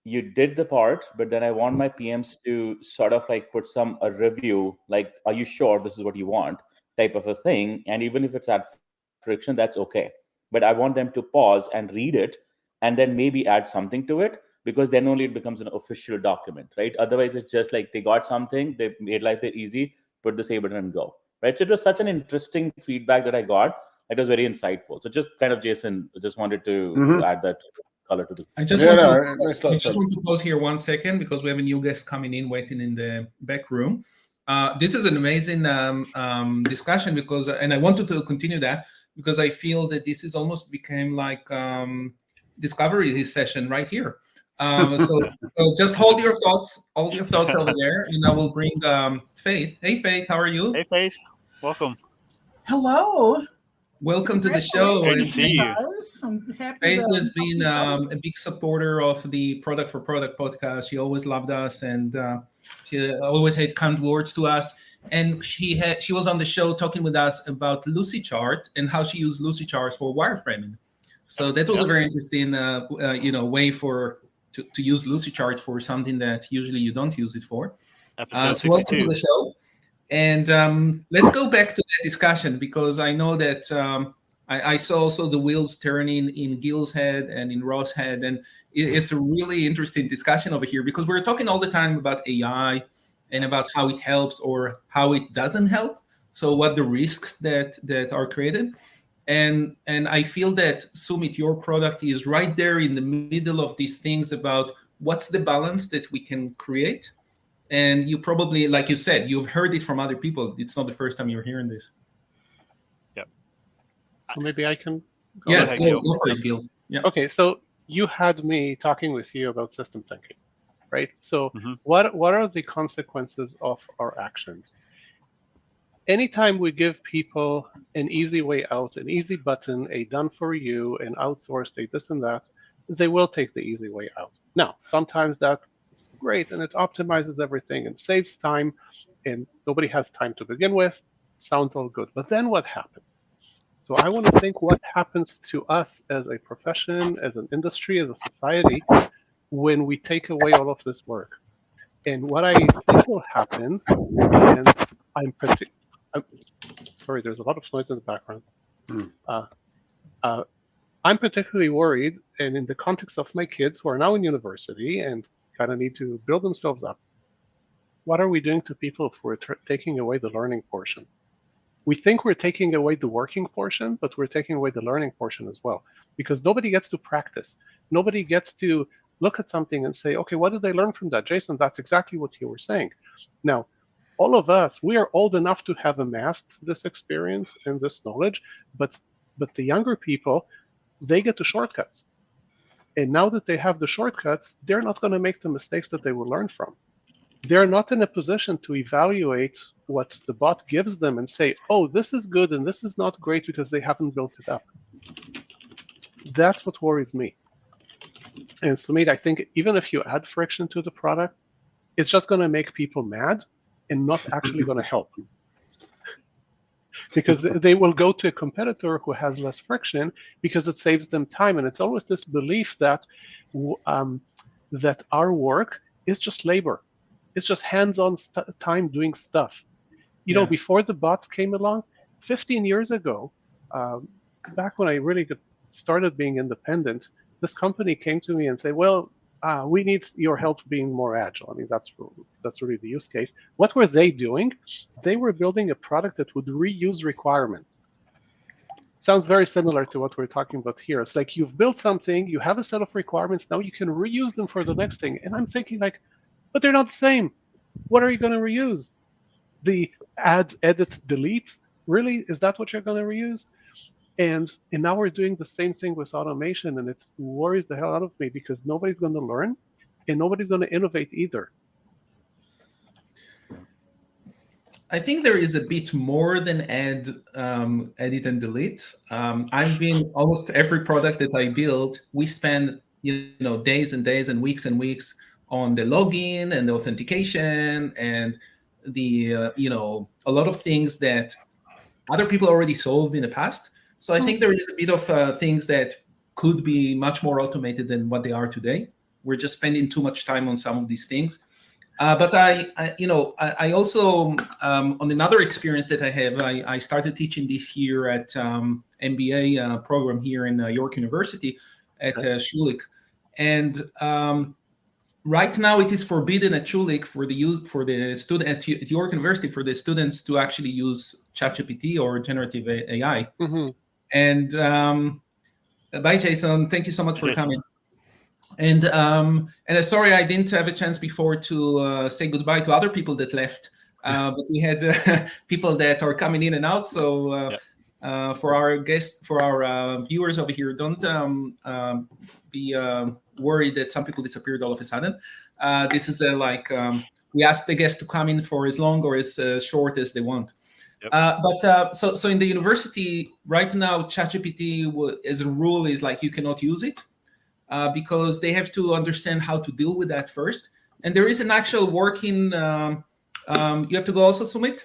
you did the part, but then I want my PMs to sort of like put a review, like, are you sure this is what you want, type of a thing. And even if it's at friction, that's okay. But I want them to pause and read it and then maybe add something to it, because then only it becomes an official document, right? Otherwise, it's just like they got something, they made life easy, put the save button and go, right? So it was such an interesting feedback that I got. It was very insightful. So just kind of, Jason, just wanted to add that color to the. I just want to pause here 1 second, because we have a new guest coming in, waiting in the back room. This is an amazing discussion, because, and I wanted to continue that, because I feel that this is almost became like discovery session right here. So just hold your thoughts over there, and I will bring Faith. Hey, Faith, how are you? Hey, Faith, welcome. Hello. Welcome to the show. Great to see you. I'm happy. Faith has been a big supporter of the Product for Product podcast. She always loved us, and she always had kind words to us. And she was on the show talking with us about Lucidchart and how she used Lucidchart for wireframing. So that was a very interesting, way for to use Lucidchart for something that usually you don't use it for. Episode so welcome 62. to the show. And let's go back to that discussion, because I know that I saw also the wheels turning in Gil's head and in Ross' head, and it's a really interesting discussion over here, because we're talking all the time about AI and about how it helps or how it doesn't help. So what the risks that are created. And I feel that, Sumeet, your product is right there in the middle of these things about what's the balance that we can create. And you probably, like you said, you've heard it from other people. It's not the first time you're hearing this. Yep. So maybe I can go ahead, go for it, Gil. Yeah. Okay, so you had me talking with you about system thinking, right? So what are the consequences of our actions? Anytime we give people an easy way out, an easy button, a done for you, an outsourced, a this and that, they will take the easy way out. Now, sometimes that's great and it optimizes everything and saves time, and nobody has time to begin with. Sounds all good. But then what happens? So I want to think what happens to us as a profession, as an industry, as a society, when we take away all of this work. And what I think will happen, and I'm sorry, there's a lot of noise in the background. I'm particularly worried, and in the context of my kids who are now in university and kind of need to build themselves up, what are we doing to people if we're taking away the learning portion? We think we're taking away the working portion, but we're taking away the learning portion as well, because nobody gets to practice. Nobody gets to look at something and say, okay, what did they learn from that? Jason, that's exactly what you were saying. Now, all of us, we are old enough to have amassed this experience and this knowledge, but the younger people, they get the shortcuts. And now that they have the shortcuts, they're not going to make the mistakes that they will learn from. They're not in a position to evaluate what the bot gives them and say, oh, this is good and this is not great, because they haven't built it up. That's what worries me. And Sumeet, I think even if you add friction to the product, it's just going to make people mad and not actually going to help. Because they will go to a competitor who has less friction because it saves them time. And it's always this belief that that our work is just labor. It's just hands-on time doing stuff. You know, before the bots came along, 15 years ago, back when I really started being independent, this company came to me and said, well, we need your help being more agile. I mean, that's really the use case. What were they doing? They were building a product that would reuse requirements. Sounds very similar to what we're talking about here. It's like you've built something, you have a set of requirements, now you can reuse them for the next thing. And I'm thinking like, but they're not the same. What are you going to reuse? The add, edit, delete? Really? Is that what you're going to reuse? And now we're doing the same thing with automation, and it worries the hell out of me because nobody's going to learn and nobody's going to innovate either. I think there is a bit more than add, edit, and delete. I've been almost every product that I build, we spend days and days and weeks on the login and the authentication and the a lot of things that other people already solved in the past. So I think there is a bit of things that could be much more automated than what they are today. We're just spending too much time on some of these things. But I also, on another experience that I have, I started teaching this year at MBA program here in York University at Schulich. And right now it is forbidden at Schulich for the student at York University for the students to actually use ChatGPT or generative AI. Mm-hmm. And bye, Jason. Thank you so much for coming. And sorry, I didn't have a chance before to say goodbye to other people that left. But we had people that are coming in and out. So for our guests, for our viewers over here, don't be worried that some people disappeared all of a sudden. This is we ask the guests to come in for as long or as short as they want. Yep. So in the university right now, ChatGPT as a rule is like you cannot use it because they have to understand how to deal with that first. And there is an actual working. You have to go also, Sumeet.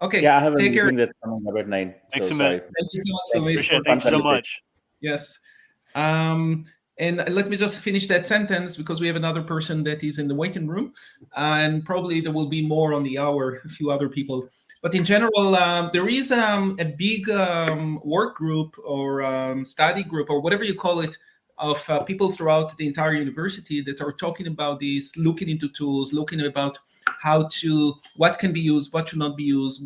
Okay. Yeah, I have a meeting that's coming up at 9. Thanks, so Sumeet. Thank you so much, Sumeet. Thanks so much. Yes. And let me just finish that sentence because we have another person that is in the waiting room, and probably there will be more on the hour, a few other people. But in general, there is a big work group or study group or whatever you call it of people throughout the entire university that are talking about this, looking into tools, looking about what can be used, what should not be used,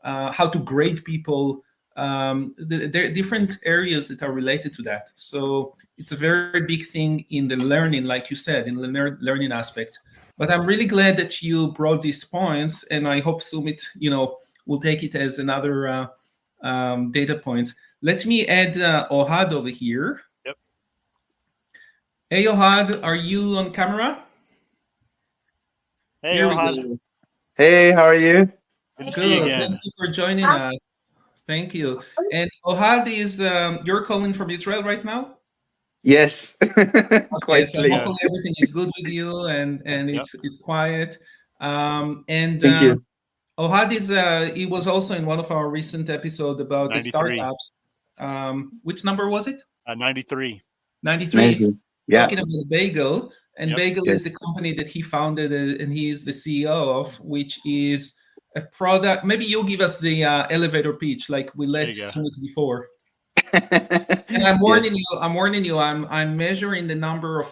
how to grade people. There are different areas that are related to that. So it's a very big thing in the learning, like you said, in the learning aspects. But I'm really glad that you brought these points, and I hope Sumeet, will take it as another data point. Let me add Ohad over here. Yep. Hey, Ohad, are you on camera? Hey, Here Ohad. Hey, how are you? Good to see you again. Thank you for joining us. Thank you. And Ohad is, you're calling from Israel right now? Yes. Okay, so hopefully everything is good with you and it's quiet. Thank you. Ohad he was also in one of our recent episodes about 93. the startups. Which number was it? 93. 93. Yeah. Talking about Bagel, and Bagel is the company that he founded and he is the CEO of, which is a product. Maybe you give us the elevator pitch, like we let Sumeet before. And I'm warning you. I'm measuring the number of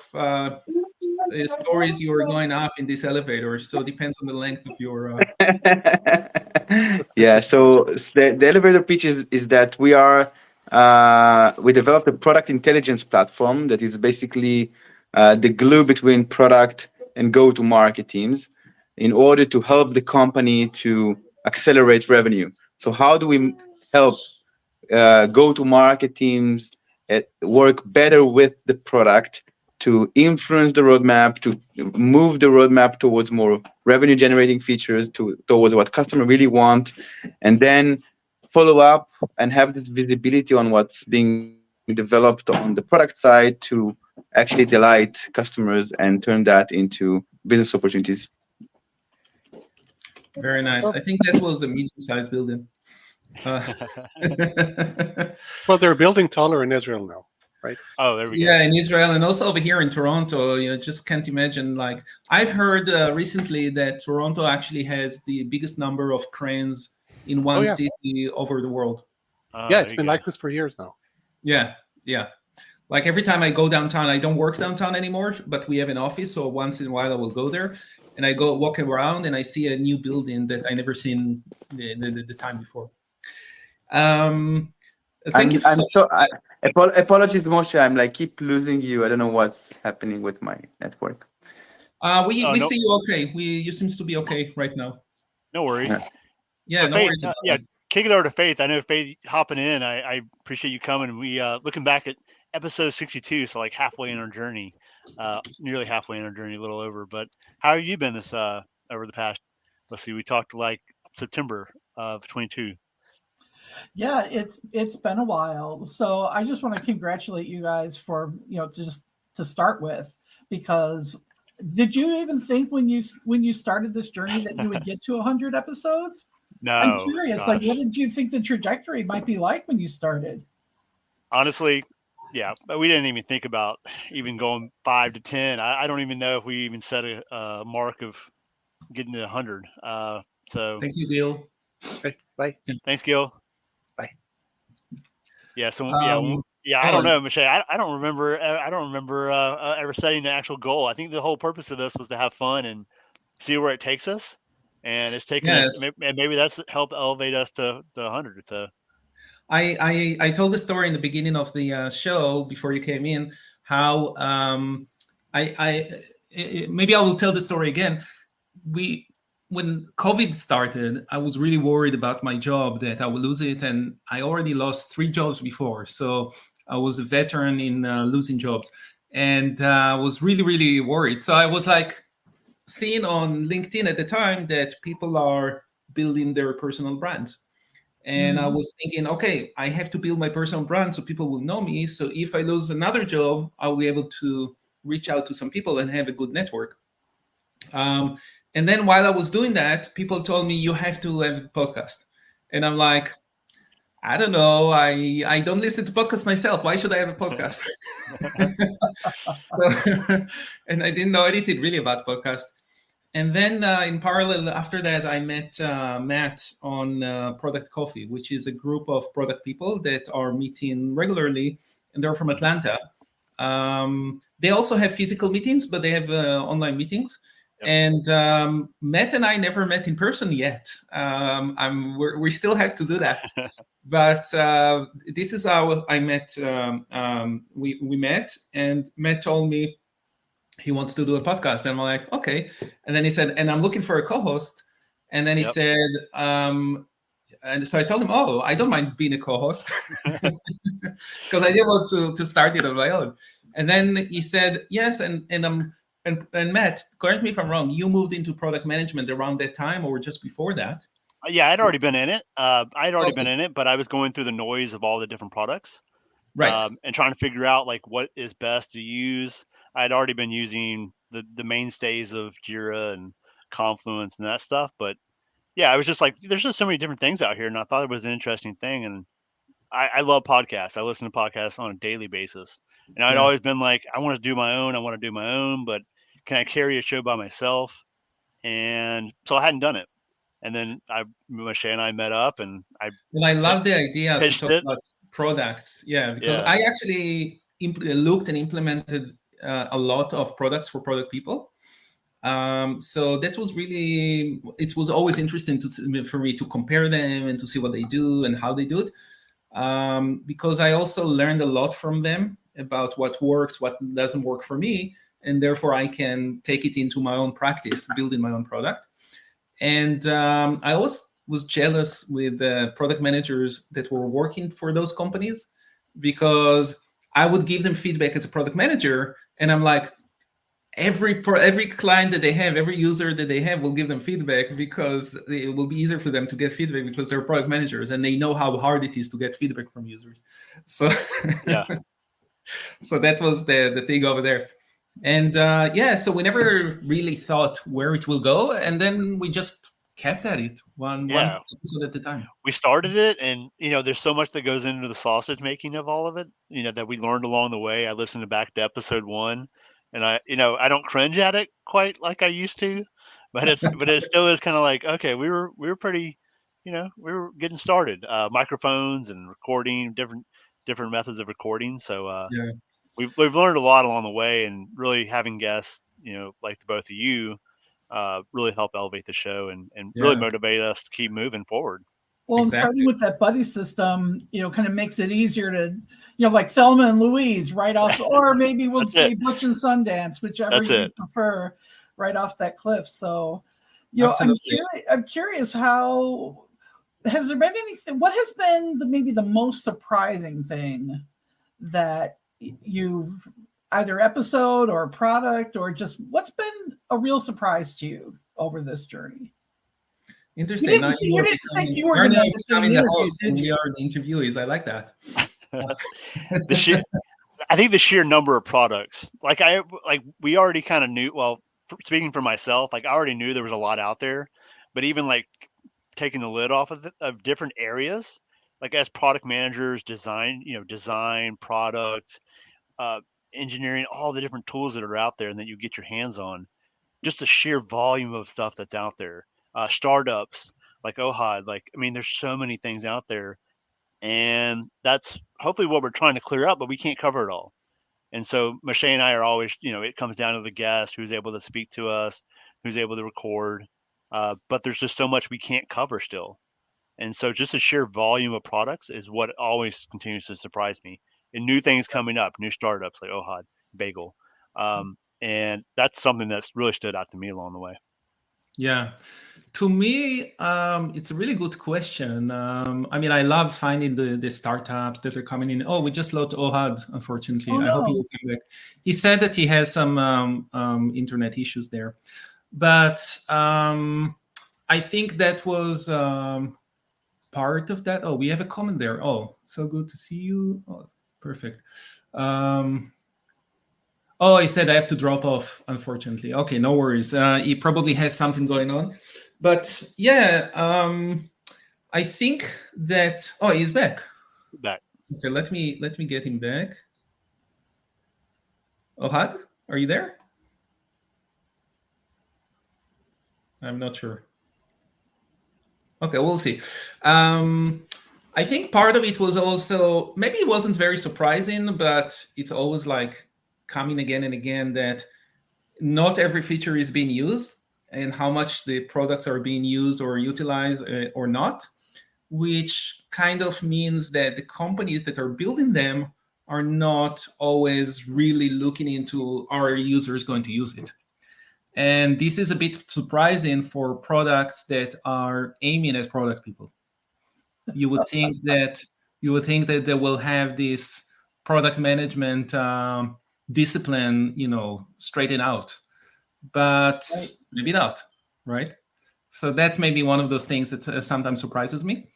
stories you are going up in this elevator. So it depends on the length of your. Yeah. So the elevator pitch is that we developed a product intelligence platform that is basically the glue between product and go-to-market teams in order to help the company to accelerate revenue. So how do we help go-to-market teams work better with the product to influence the roadmap, to move the roadmap towards more revenue-generating features, towards what customers really want, and then follow up and have this visibility on what's being developed on the product side to actually delight customers and turn that into business opportunities. Very nice. I think that was a medium-sized building. Well, they're building taller in Israel now, right? Oh, there we go. Yeah, in Israel and also over here in Toronto. You just can't imagine. Like I've heard recently that Toronto actually has the biggest number of cranes in one city over the world. Yeah, it's been like this for years now. Yeah. Like every time I go downtown, I don't work downtown anymore, but we have an office. So once in a while I will go there and I go walk around and I see a new building that I never seen the time before. Thank you. Apologies, Moshe. I'm keep losing you. I don't know what's happening with my network. We see you okay. You seems to be okay right now. No worries. Yeah, no worries. Kick it over to Faith. I know Faith hopping in. I appreciate you coming. We looking back at episode 62, so like halfway in our journey, nearly halfway in our journey, a little over. But how have you been this over the past? Let's see, we talked like September of 22. Yeah, it's been a while. So I just want to congratulate you guys for just to start with, because did you even think when you started this journey that you would get to 100 episodes? No. I'm curious. Gosh. Like, what did you think the trajectory might be like when you started? Honestly, yeah, we didn't even think about even going 5 to 10. I don't even know if we even set a mark of getting to 100. So thank you, Gil. Okay, bye. Thanks, Gil. Bye. Yeah. So I don't know, Moshe. I don't remember. Ever setting the actual goal. I think the whole purpose of this was to have fun and see where it takes us. And it's taken us, and maybe that's helped elevate us to 100. So, I told the story in the beginning of the show before you came in. How maybe I will tell the story again. When COVID started, I was really worried about my job that I would lose it, and I already lost 3 jobs before. So I was a veteran in losing jobs, and I was really, really worried. So I was like, seeing on LinkedIn at the time that people are building their personal brands. And I was thinking, okay, I have to build my personal brand so people will know me. So if I lose another job, I'll be able to reach out to some people and have a good network. And then while I was doing that, people told me, you have to have a podcast. And I'm like, I don't know. I don't listen to podcasts myself. Why should I have a podcast? And I didn't know anything really about podcasts. And then in parallel, after that, I met Matt on Product Coffee, which is a group of product people that are meeting regularly, and they're from Atlanta. They also have physical meetings, but they have online meetings. Yep. And Matt and I never met in person yet. We still have to do that. But this is how I met. We met, and Matt told me he wants to do a podcast. And I'm like, okay. And then he said, and I'm looking for a co-host. And then he said, and so I told him, oh, I don't mind being a co-host because I didn't want to start it on my own. And then he said, yes. And Matt, correct me if I'm wrong, you moved into product management around that time or just before that? Yeah, I'd already been in it. Been in it, but I was going through the noise of all the different products. Right. And trying to figure out like what is best to use. I had already been using the mainstays of Jira and Confluence and that stuff. But yeah, I was just like, there's just so many different things out here. And I thought it was an interesting thing. And I love podcasts. I listen to podcasts on a daily basis. And I'd always been like, I want to do my own, but can I carry a show by myself? And so I hadn't done it. And then Moshe and I met up, and I love the idea to talk about products. Yeah, because I actually looked and implemented a lot of products for product people. So that was really, it was always interesting for me to compare them and to see what they do and how they do it. Because I also learned a lot from them about what works, what doesn't work for me. And therefore I can take it into my own practice, building my own product. And I always was jealous with product managers that were working for those companies, because I would give them feedback as a product manager. And I'm like, every client that they have, every user that they have will give them feedback, because it will be easier for them to get feedback because they're product managers and they know how hard it is to get feedback from users. So so that was the thing over there. And so we never really thought where it will go, and then we just kept at it one episode at a time. We started it, and there's so much that goes into the sausage making of all of it, that we learned along the way. I listened back to episode 1, and I don't cringe at it quite like I used to, but it still is kind of like, okay, we were pretty, we were getting started, microphones and recording, different methods of recording. So we've learned a lot along the way, and really having guests, like the both of you, really help elevate the show and really motivate us to keep moving forward. Well, and starting with that buddy system, kind of makes it easier to, like Thelma and Louise right off, or maybe we'll say Butch and Sundance, whichever you prefer, right off that cliff. So, I'm curious, how has there been anything? What has been maybe the most surprising thing that you've either episode or product, or just what's been a real surprise to you over this journey? Interesting. You didn't think you were going to becoming the host, and we are the interviewees. I like that. I think the sheer number of products, we already kind of knew. Well, speaking for myself, I already knew there was a lot out there, but even taking the lid off of different areas, as product managers, design product, engineering, all the different tools that are out there and that you get your hands on, just the sheer volume of stuff that's out there. Startups like Ohad, there's so many things out there, and that's hopefully what we're trying to clear up, but we can't cover it all. And so Moshe and I are always, it comes down to the guest who's able to speak to us, who's able to record, but there's just so much we can't cover still. And so just the sheer volume of products is what always continues to surprise me. And new things coming up, new startups like Ohad, Bagel. And that's something that's really stood out to me along the way. Yeah. To me, it's a really good question. I love finding the startups that are coming in. Oh, we just lost Ohad, unfortunately. I hope he will come back. He said that he has some internet issues there. But I think that was part of that. Oh, we have a comment there. Oh, so good to see you. Oh, perfect. Oh, he said I have to drop off, unfortunately. Okay, no worries. He probably has something going on. But I think that he's back. Back. Okay, let me get him back. Ohad, are you there? I'm not sure. Okay, we'll see. I think part of it was also, maybe it wasn't very surprising, but it's always like coming again and again that not every feature is being used and how much the products are being used or utilized or not, which kind of means that the companies that are building them are not always really looking into are users going to use it. And this is a bit surprising for products that are aiming at product people. You would think that they will have this product management discipline, straightened out, but maybe not, right? So that's maybe one of those things that sometimes surprises me.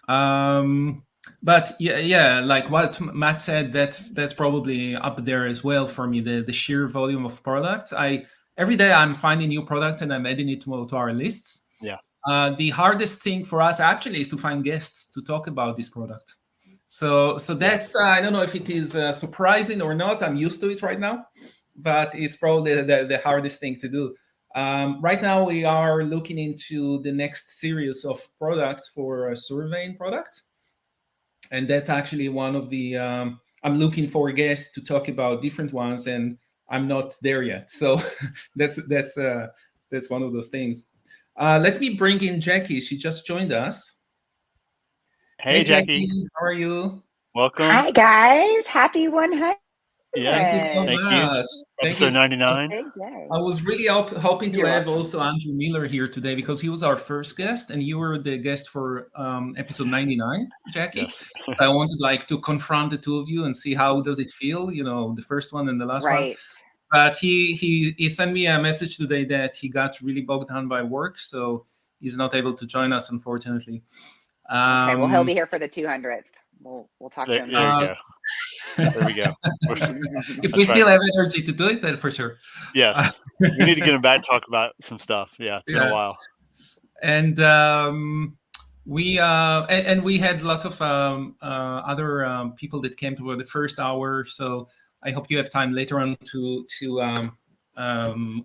But yeah, like what Matt said, that's probably up there as well for me. The sheer volume of products. Every day I'm finding new products and I'm adding it to our lists. Yeah. The hardest thing for us actually is to find guests to talk about this product. So that's I don't know if it is surprising or not. I'm used to it right now, but it's probably the hardest thing to do. Right now we are looking into the next series of products for surveying products, and that's actually one of the. I'm looking for guests to talk about different ones, and I'm not there yet. So that's one of those things. Let me bring in Jackie. She just joined us. Hey Jackie. How are you? Welcome. Hi guys. Happy 100. Yeah, thank you so much. Episode 99. Big day. I was really hoping to You're have welcome. also Andrew Miller here today because he was our first guest and you were the guest for episode 99, Jackie. Yes. I wanted to confront the two of you and see how does it feel, the first one and the last one. But he sent me a message today that he got really bogged down by work, so he's not able to join us, unfortunately. Okay, well, he'll be here for the 200th. We'll talk to him. There we go. There we go. If we still have energy to do it, then for sure. Yes. We need to get him back to talk about some stuff. Yeah, it's been a while. And we had lots of other people that came to the first hour. So I hope you have time later on to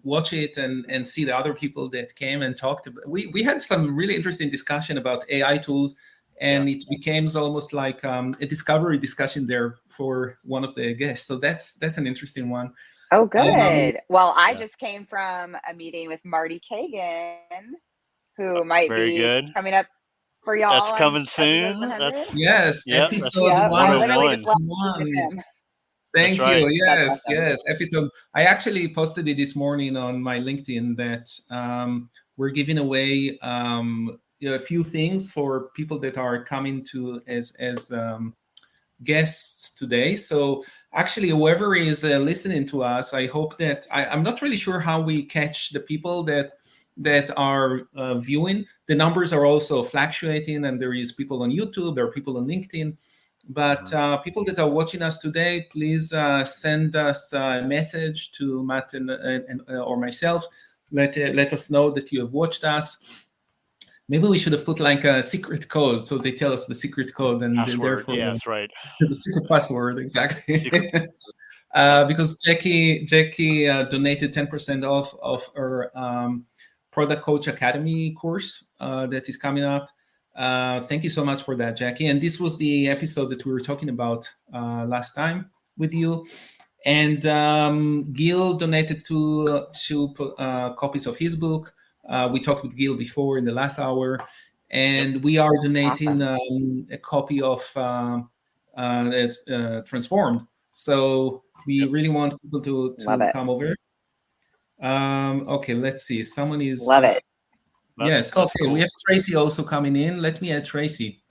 watch it and see the other people that came and talked. We had some really interesting discussion about AI tools. And it became almost like a discovery discussion there for one of the guests. So that's an interesting one. Oh, good. Well, I just came from a meeting with Marty Kagan, who might be coming up for y'all. That's coming soon. Episode 101. Thank you. Right. Yes, yes. Episode. I actually posted it this morning on my LinkedIn that we're giving away a few things for people that are coming to as guests today. So actually, whoever is listening to us, I hope that I'm not really sure how we catch the people that are viewing. The numbers are also fluctuating, and there is people on YouTube, there are people on LinkedIn. But people that are watching us today, please send us a message to Matt or myself. Let us know that you have watched us. Maybe we should have put like a secret code, so they tell us the secret code and therefore that's right. The secret password, exactly. Because Jackie donated 10% off of her Product Coach Academy course that is coming up. Thank you so much for that, Jackie. And this was the episode that we were talking about last time with you. And Gil donated two copies of his book. We talked with Gil before in the last hour, and we are donating a copy of Transformed. So we really want people to come over. Okay, let's see. Someone is love it. Yes. Okay. Cool. We have Tracy also coming in. Let me add Tracy.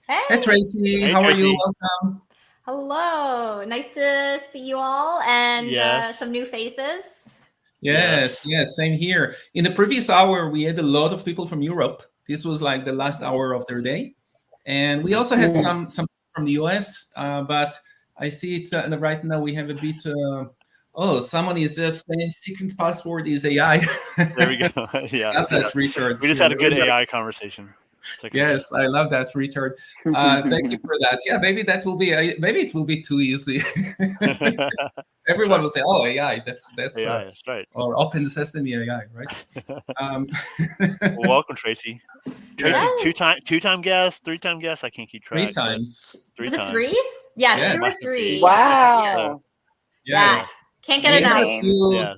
Hey, Tracy. How are you? Welcome. Hello. Nice to see you all and some new faces. Yes. Same here. In the previous hour, we had a lot of people from Europe. This was like the last hour of their day. And we also had some from the US, but I see it right now. We have a bit... someone is just saying secret password is AI. There we go. Yeah. That's Richard. We just had a good AI conversation. Yes, I love that, Richard. Thank you for that. Yeah, maybe that will be maybe it will be too easy. Everyone will say, "Oh, AI, that's AI, that's right." Or Open Sesame AI, right? Well, welcome, Tracy. Tracy, two-time guest, three-time guest. I can't keep track. 3 times. Was it 3? Yeah, Yes. 2 or 3. Wow. Yes. Can't get enough. Yes.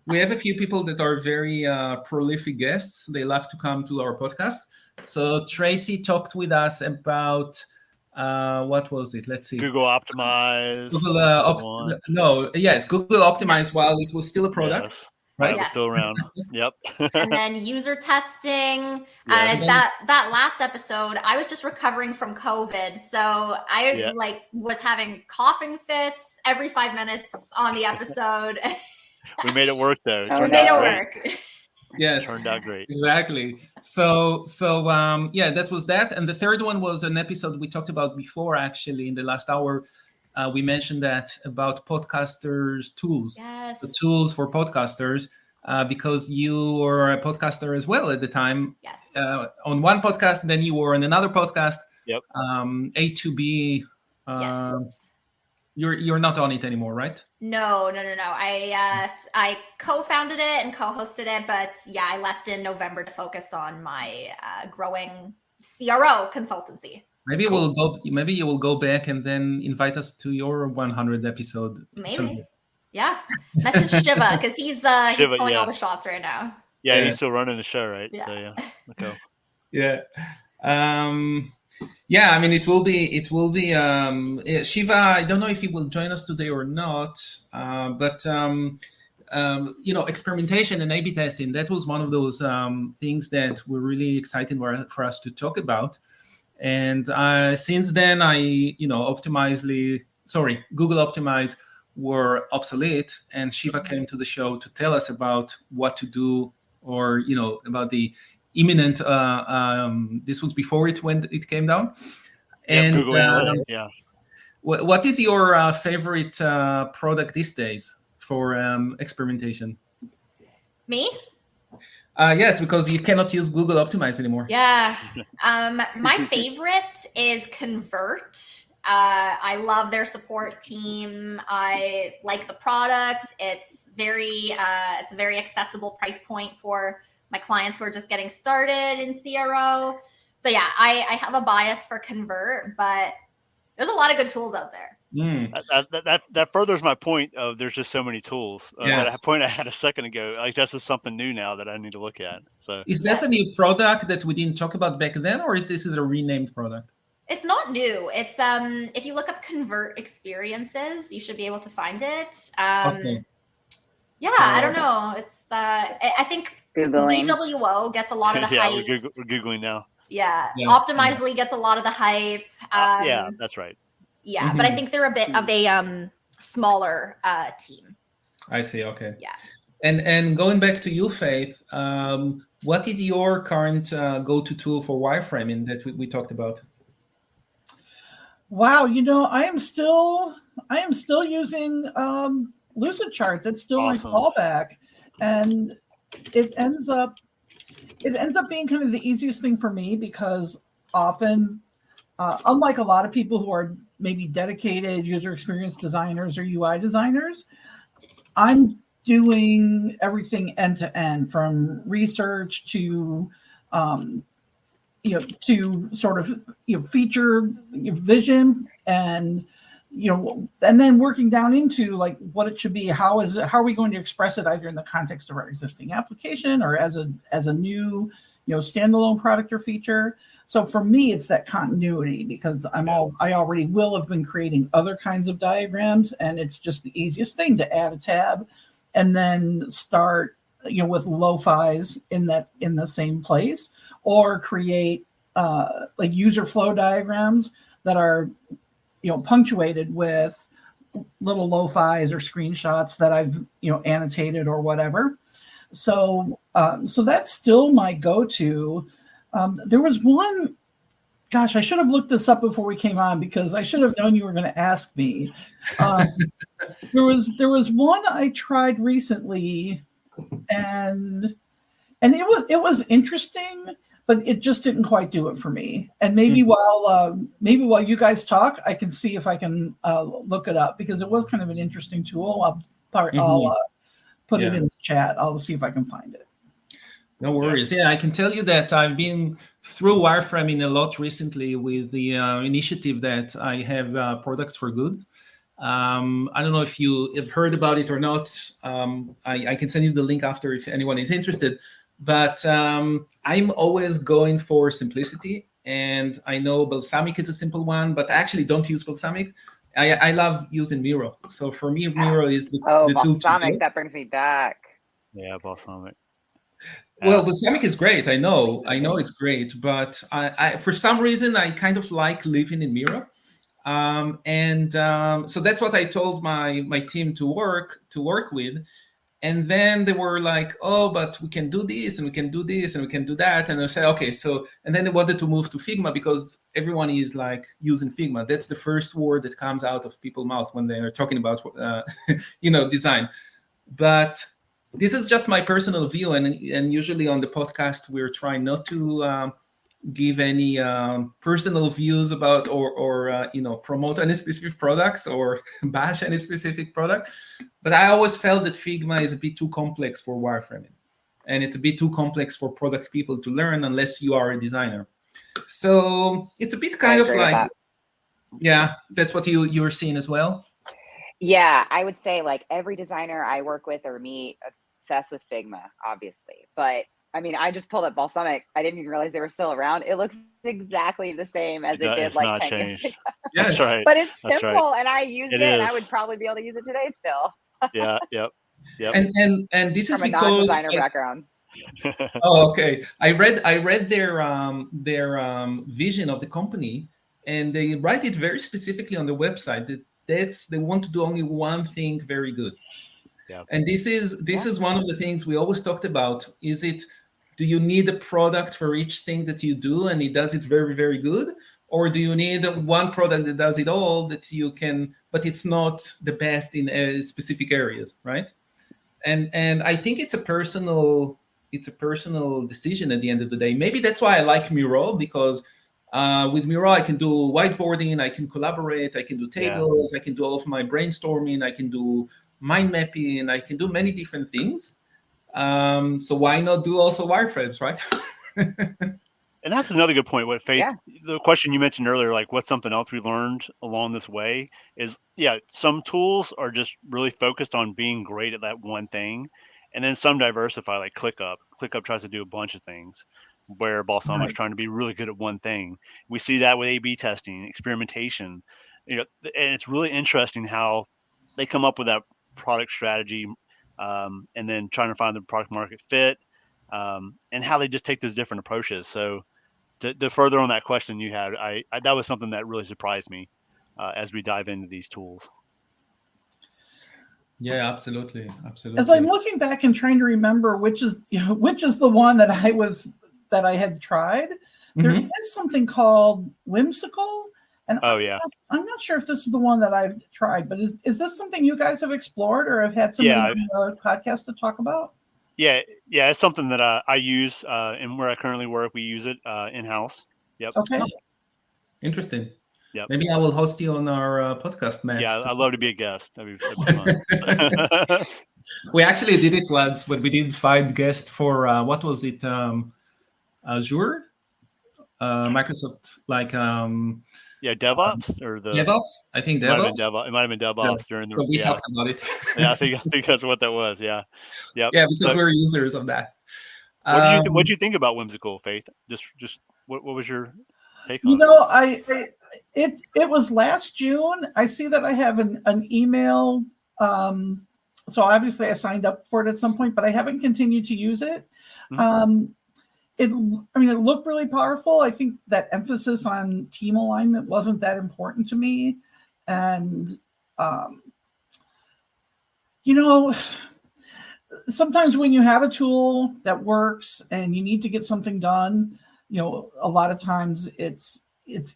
We have a few people that are very prolific guests. They love to come to our podcast. So Tracy talked with us about what was it? Let's see. Google Optimize. Google Optimize while it was still a product. Yes. Right? It was still around. Yep. And then user testing. Yes. That last episode, I was just recovering from COVID, so I was having coughing fits every 5 minutes on the episode. We made it work though. We made it work. Yes, turned out great. Exactly. So that was that. And the third one was an episode we talked about before. Actually, in the last hour, we mentioned that about podcasters' tools, the tools for podcasters, because you were a podcaster as well at the time. Yes. On one podcast, then you were on another podcast. Yep. A2B. Yes. You're not on it anymore, right? No. I co-founded it and co-hosted it, but I left in November to focus on my growing CRO consultancy. Maybe Maybe you will go back and then invite us to your 100th episode. Maybe. Yeah. Message Shiva because he's calling all the shots right now. Yeah, he's still running the show, right? Yeah. So okay. Yeah. I mean, it will be Shiva. I don't know if he will join us today or not, but experimentation and A/B testing, that was one of those things that were really exciting for us to talk about. And since then, Google Optimize were obsolete, and Shiva came to the show to tell us about what to do, or about the imminent. This was before when it came down. And what is your favorite product these days for experimentation? Me? Yes, because you cannot use Google Optimize anymore. Yeah. My favorite is Convert. I love their support team. I like the product. It's a very accessible price point for my clients who are just getting started in CRO. So I have a bias for Convert, but there's a lot of good tools out there. That furthers my point of there's just so many tools. That point I had a second ago, like that's just something new now that I need to look at. So is this a new product that we didn't talk about back then, or is this a renamed product? It's not new. It's if you look up Convert experiences, you should be able to find it. Okay. Yeah, so, I don't know. It's I think Googling. VWO gets a lot of the hype. We're Googling now. Yeah. Optimizely gets a lot of the hype. Yeah, that's right. Yeah, but I think they're a bit of a smaller team. I see. Okay. Yeah. And going back to you, Faith, what is your current go-to tool for wireframing that we talked about? Wow, I am still using Lucidchart. That's still awesome. My fallback, and it ends up being kind of the easiest thing for me because often, unlike a lot of people who are maybe dedicated user experience designers or UI designers, I'm doing everything end to end, from research to to sort of feature vision and and then working down into like what it should be. How are we going to express it either in the context of our existing application or as a new standalone product or feature. So for me, it's that continuity because I already will have been creating other kinds of diagrams, and it's just the easiest thing to add a tab and then start with lo-fis in the same place, or create like user flow diagrams that are punctuated with little lo-fis or screenshots that I've annotated or whatever. So that's still my go-to. There was one, gosh, I should have looked this up before we came on because I should have known you were going to ask me. There was one I tried recently, and it was interesting, but it just didn't quite do it for me. And maybe while you guys talk, I can see if I can look it up, because it was kind of an interesting tool. I'll put it in the chat. I'll see if I can find it. No worries. Yeah, I can tell you that I've been through wireframing a lot recently with the initiative that I have Products for Good. I don't know if you have heard about it or not. I can send you the link after if anyone is interested. But I'm always going for simplicity. And I know Balsamiq is a simple one, but I actually don't use Balsamiq. I love using Miro. So for me, Miro is the tool. Balsamiq, that brings me back. Yeah, Balsamiq. Well, Balsamiq is great. I know it's great, but I for some reason I kind of like living in Miro, so that's what I told my team to work with, and then they were like, "Oh, but we can do this and we can do this and we can do that," and I said, "Okay." So and then they wanted to move to Figma because everyone is like using Figma. That's the first word that comes out of people's mouth when they are talking about design, but. This is just my personal view, and usually on the podcast we're trying not to give any personal views about or promote any specific products or bash any specific product. But I always felt that Figma is a bit too complex for wireframing, and it's a bit too complex for product people to learn unless you are a designer. So it's a bit kind of like, that's what you were seeing as well. Yeah, I would say like every designer I work with or meet obsessed with Figma, obviously. But I mean, I just pulled up Balsamiq. I didn't even realize they were still around. It looks exactly the same as it did like 10 years ago. Yes. That's right. But it's That's simple, right. and I used it, and I would probably be able to use it today still. Yep. And this is from a because non-designer background. Oh, okay. I read their vision of the company, and they write it very specifically on the website that they want to do only one thing very good. Yeah. And this is one of the things we always talked about. Do you need a product for each thing that you do and it does it very, very good? Or do you need one product that does it all that you can, but it's not the best in specific areas, right? And I think it's a personal decision at the end of the day. Maybe that's why I like Miro, because with Miro I can do whiteboarding, I can collaborate, I can do tables, I can do all of my brainstorming, I can do mind mapping, I can do many different things. So why not do also wireframes, right? And that's another good point. What Faith, the question you mentioned earlier, like what's something else we learned along this way is, some tools are just really focused on being great at that one thing. And then some diversify, like ClickUp. ClickUp tries to do a bunch of things, where Balsamiq's trying to be really good at one thing. We see that with A/B testing, experimentation, and it's really interesting how they come up with that product strategy, and then trying to find the product market fit, and how they just take those different approaches. So to further on that question you had, I that was something that really surprised me as we dive into these tools. Yeah, absolutely. As I'm looking back and trying to remember which is the one that I had tried, there is something called Whimsical. And I'm not sure if this is the one that I've tried, but is this something you guys have explored or have had somebody on the podcast to talk about? Yeah, it's something that I use, and where I currently work, we use it in-house. Yep. Okay. Interesting. Yep. Maybe I will host you on our podcast, Matt. Yeah, I'd love to be a guest. That'd be fun. We actually did it once when we did find guests for what was it? Azure, Microsoft, like DevOps or the DevOps. I think DevOps. It might have been DevOps during the. So we talked about it. I think that's what that was. Yeah. Yep. Yeah, because we're users of that. What did you think about Whimsical, Faith? Just what was your take on it? It was last June. I see that I have an email. So obviously I signed up for it at some point, but I haven't continued to use it. It looked really powerful. I think that emphasis on team alignment wasn't that important to me. And, sometimes when you have a tool that works and you need to get something done, a lot of times it's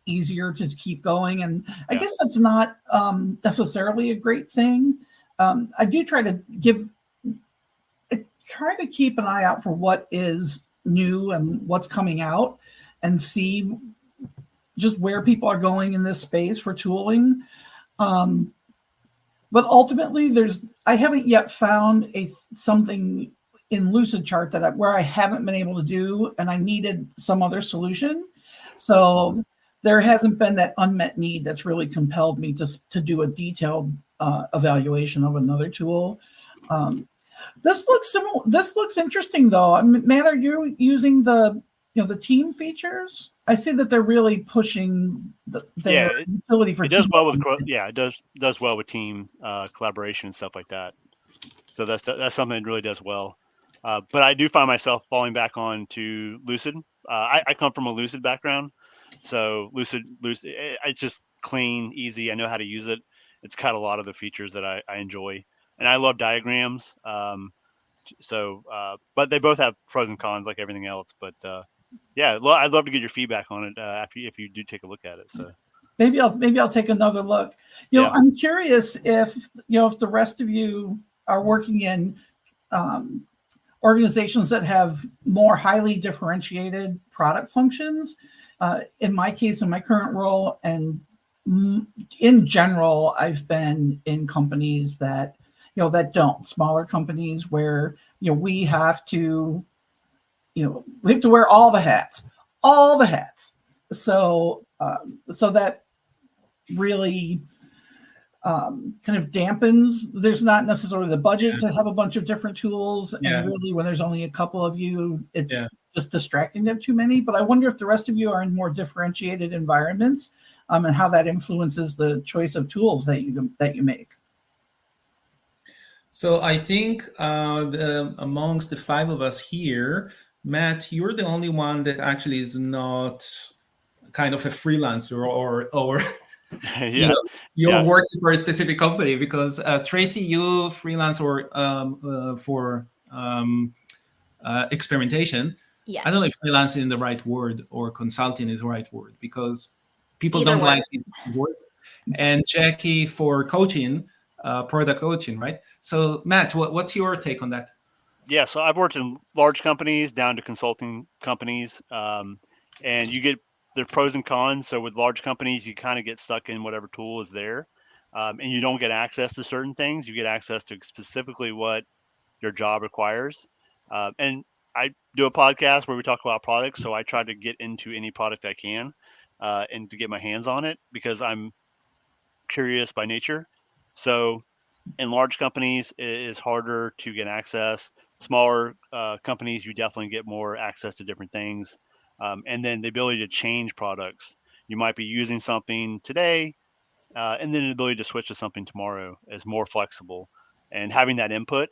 easier to keep going. And I guess that's not necessarily a great thing. I do try to keep an eye out for what is new and what's coming out and see just where people are going in this space for tooling. But ultimately, I haven't yet found something in Lucidchart where I haven't been able to do, and I needed some other solution. So there hasn't been that unmet need that's really compelled me to do a detailed evaluation of another tool. This looks interesting, though. Matt, are you using the team features? I see that they're really pushing their utility for. It does well with it does well with team collaboration and stuff like that. So that's something that really does well. But I do find myself falling back on to Lucid. I come from a Lucid background, so Lucid, it's just clean, easy. I know how to use it. It's got a lot of the features that I enjoy, and I love diagrams. But they both have pros and cons, like everything else. But I'd love to get your feedback on it if you do take a look at it. So maybe I'll take another look. I'm curious if the rest of you are working in organizations that have more highly differentiated product functions. In my case, in my current role, and in general, I've been in companies that smaller companies where we have to wear all the hats. So that really kind of dampens. There's not necessarily the budget to have a bunch of different tools, and really, when there's only a couple of you, it's just distracting them too many. But I wonder if the rest of you are in more differentiated environments, and how that influences the choice of tools that you make. So I think amongst the five of us here, Matt, you're the only one that actually is not kind of a freelancer or you're working for a specific company, because Tracy, you freelance or for experimentation. Yeah. I don't know if freelancing is the right word or consulting is the right word, because people don't like these words. And Jackie for coaching, product coaching, right? So Matt, what's your take on that? Yeah, so I've worked in large companies down to consulting companies, and you get the pros and cons. So with large companies, you kind of get stuck in whatever tool is there, and you don't get access to certain things. You get access to specifically what your job requires. And I do a podcast where we talk about products, so I try to get into any product I can and to get my hands on it, because I'm curious by nature. So in large companies, it is harder to get access. Smaller companies, you definitely get more access to different things. And then the ability to change products. You might be using something today, and then the ability to switch to something tomorrow is more flexible, and having that input.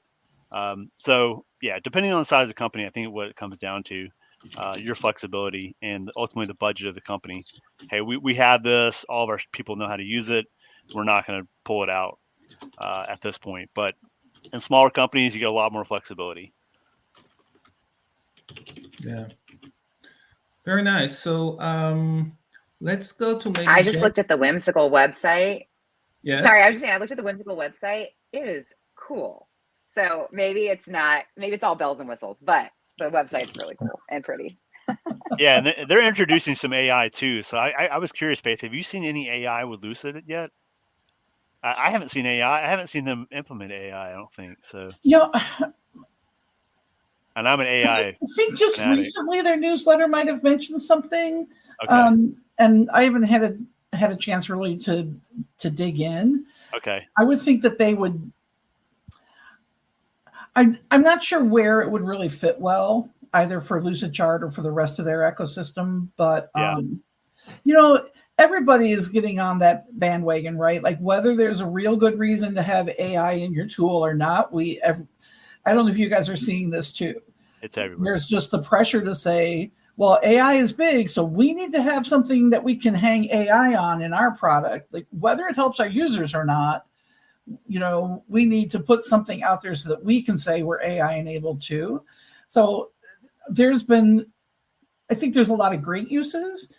Depending on the size of the company, I think what it comes down to, your flexibility and ultimately the budget of the company. Hey, we have this, all of our people know how to use it. We're not going to pull it out at this point. But in smaller companies, you get a lot more flexibility. Yeah. Very nice. So let's go to maybe. I just looked at the Whimsical website. Yes. Sorry, I was just saying I looked at the Whimsical website. It is cool. So maybe it's all bells and whistles, but the website's really cool and pretty. Yeah, and they're introducing some AI too. So I was curious, Faith, have you seen any AI with Lucid yet? I haven't seen AI. I haven't seen them implement AI, I don't think. So and I'm an AI. I think just fanatic. Recently their newsletter might have mentioned something. Okay. And I haven't had a chance really to dig in. Okay. I would think that they would. I'm not sure where it would really fit well, either for Lucidchart or for the rest of their ecosystem. But everybody is getting on that bandwagon, right? Like whether there's a real good reason to have AI in your tool or not, I don't know if you guys are seeing this too. It's everywhere. There's just the pressure to say, well, AI is big, so we need to have something that we can hang AI on in our product. Like whether it helps our users or not, we need to put something out there so that we can say we're AI enabled too. So I think there's a lot of great uses,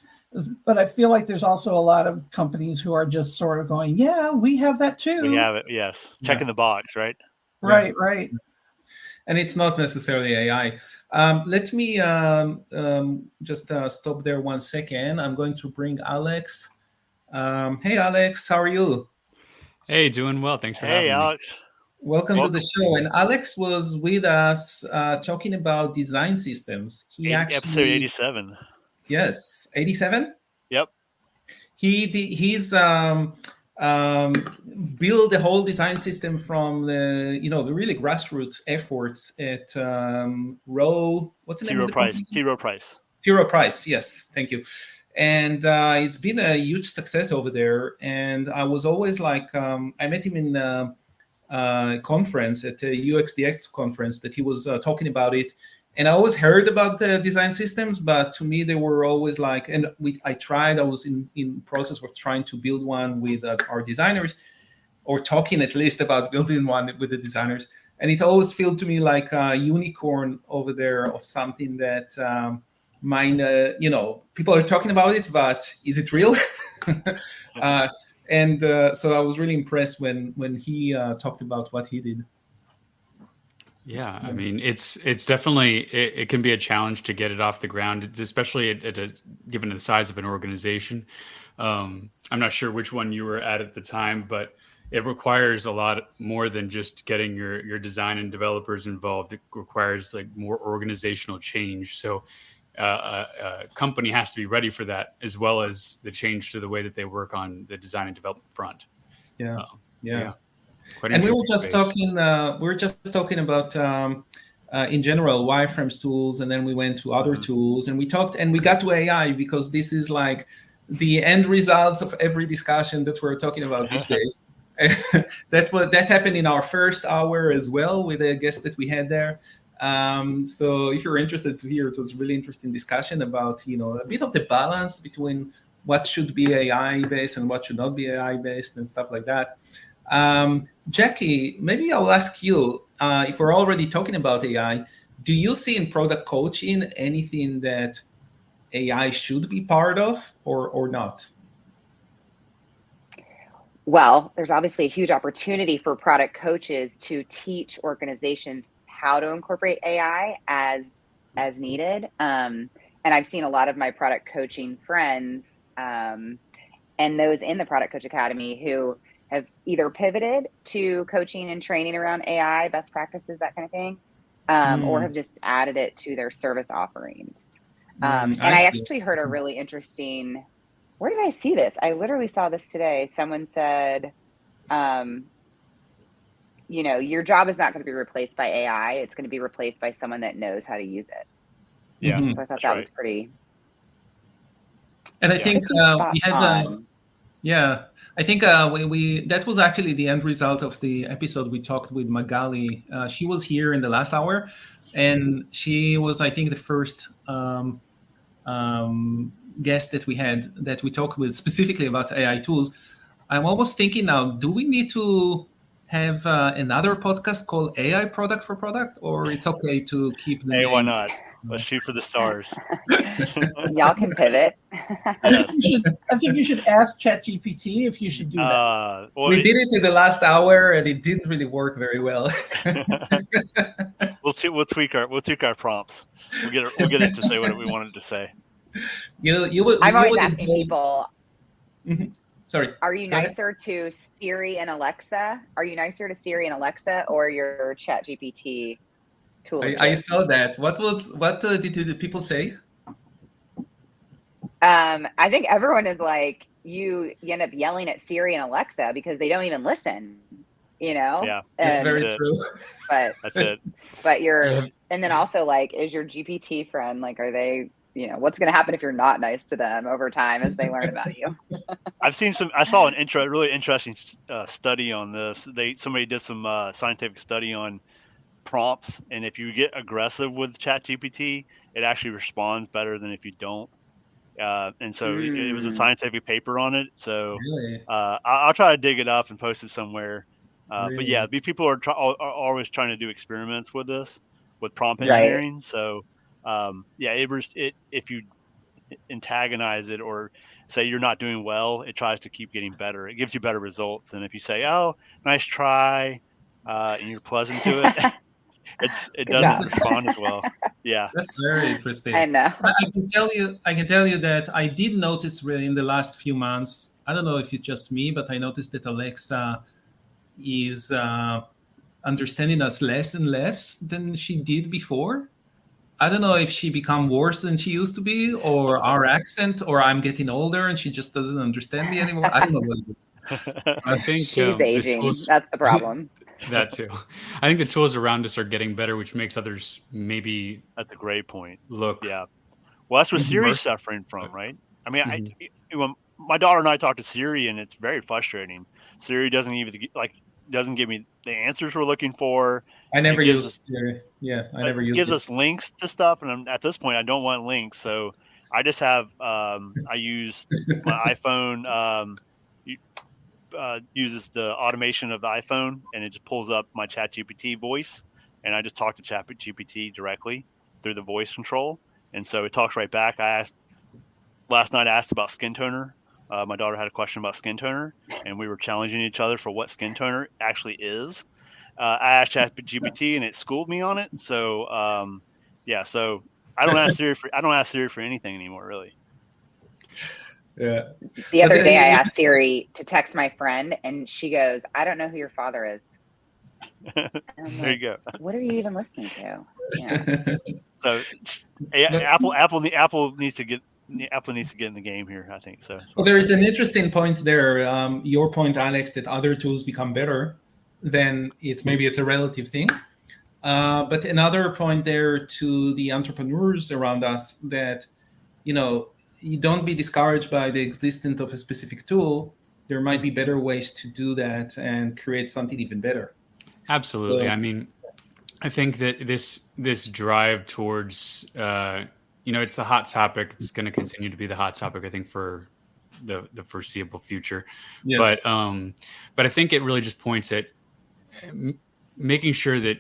but I feel like there's also a lot of companies who are just sort of going, yeah, we have that too. We have it. Yes. Checking the box, right? Right. and it's not necessarily AI. Let me just stop there 1 second. I'm going to bring Alex. Hey, Alex, how are you? Hey, doing well. Thanks for having me. Hey, Alex. Welcome to the show. And Alex was with us talking about design systems. Episode 87. Yes, 87? Yep. He's built the whole design system from the the really grassroots efforts at what's the name of the company? Hero Price. Yes, thank you. And it's been a huge success over there. And I was always like, I met him in conference at the UXDX conference that he was talking about it. And I always heard about the design systems, but to me, they were always like, I was in process of trying to build one with our designers, or talking at least about building one with the designers. And it always felt to me like a unicorn over there of something that people are talking about it, but is it real? So I was really impressed when he talked about what he did. Yeah, I mean, it's definitely, it can be a challenge to get it off the ground, especially given the size of an organization. I'm not sure which one you were at the time, but it requires a lot more than just getting your design and developers involved. It requires like more organizational change. So a company has to be ready for that, as well as the change to the way that they work on the design and development front. And we were just talking about in general wireframes tools, and then we went to other tools, and we talked, and we got to AI because this is like the end results of every discussion that we're talking about these days. That happened in our first hour as well with a guest that we had there. So if you're interested to hear, it was a really interesting discussion about a bit of the balance between what should be AI based and what should not be AI based and stuff like that. Jackie, maybe I'll ask you, if we're already talking about AI, do you see in product coaching anything that AI should be part of or not? Well, there's obviously a huge opportunity for product coaches to teach organizations how to incorporate AI as needed. And I've seen a lot of my product coaching friends and those in the Product Coach Academy who have either pivoted to coaching and training around AI, best practices, that kind of thing, or have just added it to their service offerings. And I actually heard a really interesting, where did I see this? I literally saw this today. Someone said, your job is not going to be replaced by AI. It's going to be replaced by someone that knows how to use it. Yeah. So I thought that was pretty. And I think we had, I think we that was actually the end result of the episode we talked with Magali. She was here in the last hour, and she was, I think, the first guest that we talked with specifically about AI tools. I'm almost thinking now, do we need to have another podcast called AI Product for Product, or it's okay to keep the name? Why not? Let's shoot for the stars. Y'all can pivot. I think you should ask ChatGPT if you should do that. We did it in the last hour, and it didn't really work very well. We'll tweak our prompts. We'll get it to say what we wanted to say. I'm always asking people. Mm-hmm. Sorry. Are you nicer to Siri and Alexa? Are you nicer to Siri and Alexa or your ChatGPT tool? I saw that. What did the people say? I think everyone is like, you end up yelling at Siri and Alexa because they don't even listen. Yeah, that's very true. But that's it. But and then also like, is your GPT friend, like, are they? What's going to happen if you're not nice to them over time as they learn about you? I saw a really interesting study on this. Somebody did some scientific study on prompts, and if you get aggressive with ChatGPT, it actually responds better than if you don't. And so it was a scientific paper on it. So really? I'll try to dig it up and post it somewhere. Really? But yeah, people are always trying to do experiments with this, with prompt engineering. Right. So if you antagonize it or say you're not doing well, it tries to keep getting better. It gives you better results than if you say, "Oh, nice try," and you're pleasant to it. It Good doesn't job. respond as well. Yeah, that's very interesting. I know. I can tell you that I did notice really in the last few months. I don't know if it's just me, but I noticed that Alexa is understanding us less and less than she did before. I don't know if she become worse than she used to be, or our accent, or I'm getting older and she just doesn't understand me anymore. I don't know what it is. I think She's aging. That's the problem. That too. I think the tools around us are getting better, which makes others maybe. That's a great point. Look. Yeah. Well, that's what Siri's suffering from, right? I mean, my daughter and I talk to Siri, and it's very frustrating. Siri doesn't give me the answers we're looking for. I never use Siri. Yeah, I never use it. Gives us links to stuff, and at this point, I don't want links. So I just have I use my iPhone. Uses the automation of the iPhone, and it just pulls up my ChatGPT voice, and I just talk to ChatGPT directly through the voice control, and so it talks right back. Last night I asked about skin toner. My daughter had a question about skin toner, and we were challenging each other for what skin toner actually is. I asked ChatGPT, and it schooled me on it. So so I don't ask Siri for anything anymore, really. Yeah. The other day I asked Siri to text my friend, and she goes, "I don't know who your father is." There you go. What are you even listening to? Yeah. So Apple needs to get in the game here, I think. So well, there is an interesting point there. Your point, Alex, that other tools become better, then maybe it's a relative thing. But another point there to the entrepreneurs around us that, you don't be discouraged by the existence of a specific tool. There might be better ways to do that and create something even better. Absolutely. I mean, I think that this drive towards, it's the hot topic. It's going to continue to be the hot topic, I think, for the foreseeable future. Yes. But I think it really just points at making sure that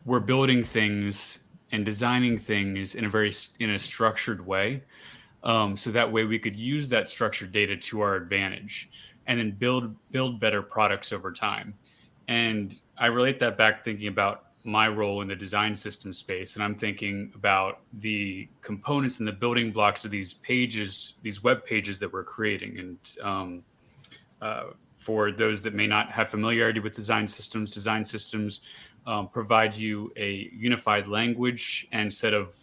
we're building things and designing things in a structured way. So that way we could use that structured data to our advantage and then build better products over time. And I relate that back thinking about my role in the design system space. And I'm thinking about the components and the building blocks of these pages, these web pages that we're creating. And for those that may not have familiarity with design systems provide you a unified language and set of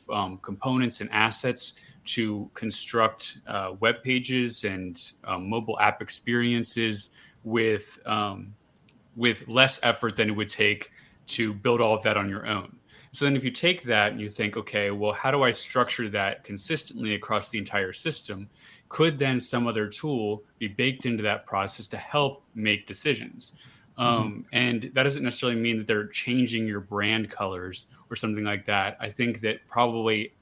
components and assets to construct web pages and mobile app experiences with less effort than it would take to build all of that on your own. So then if you take that and you think, okay, well, how do I structure that consistently across the entire system? Could then some other tool be baked into that process to help make decisions? And that doesn't necessarily mean that they're changing your brand colors or something like that. I think that probably,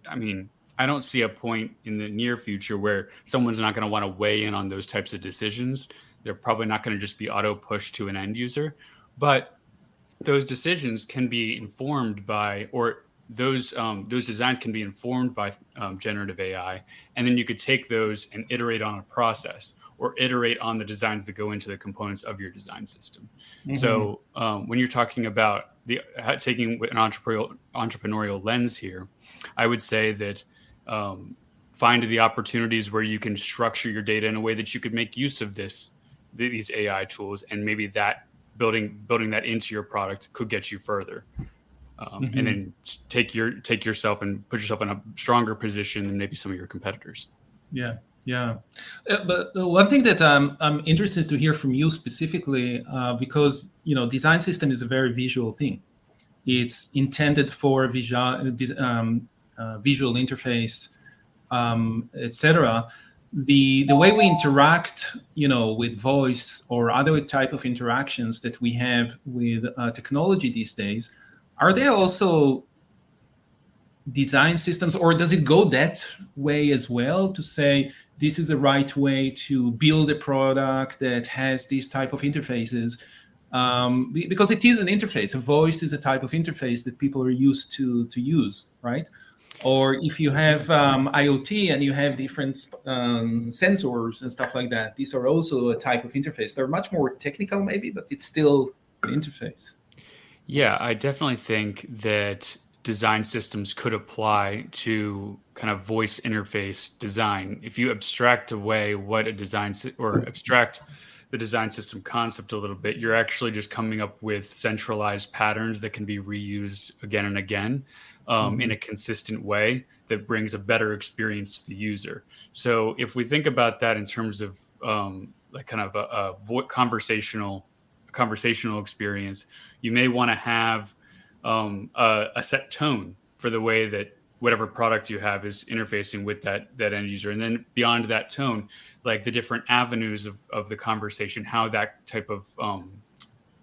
I don't see a point in the near future where someone's not going to want to weigh in on those types of decisions. They're probably not going to just be auto pushed to an end user, but those decisions can be informed by, or those designs can be informed by generative AI. And then you could take those and iterate on a process or iterate on the designs that go into the components of your design system. So when you're talking about taking an entrepreneurial lens here, I would say that find the opportunities where you can structure your data in a way that you could make use of these AI tools, and maybe that building that into your product could get you further. And then take yourself and put yourself in a stronger position than maybe some of your competitors. Yeah. But one thing that I'm interested to hear from you specifically, because design system is a very visual thing. It's intended for visual interface, etc. The way we interact, with voice or other type of interactions that we have with technology these days, are they also design systems, or does it go that way as well, to say this is the right way to build a product that has these type of interfaces? Because it is an interface. A voice is a type of interface that people are used to use, right? Or if you have IoT and you have different sensors and stuff like that, these are also a type of interface. They're much more technical maybe, but it's still an interface. Yeah, I definitely think that design systems could apply to kind of voice interface design. If you abstract away what a design or abstract the design system concept a little bit, you're actually just coming up with centralized patterns that can be reused again and again in a consistent way that brings a better experience to the user. So if we think about that in terms of like kind of a conversational experience, you may want to have a set tone for the way that whatever product you have is interfacing with that end user. And then beyond that tone, like the different avenues of the conversation, how that type of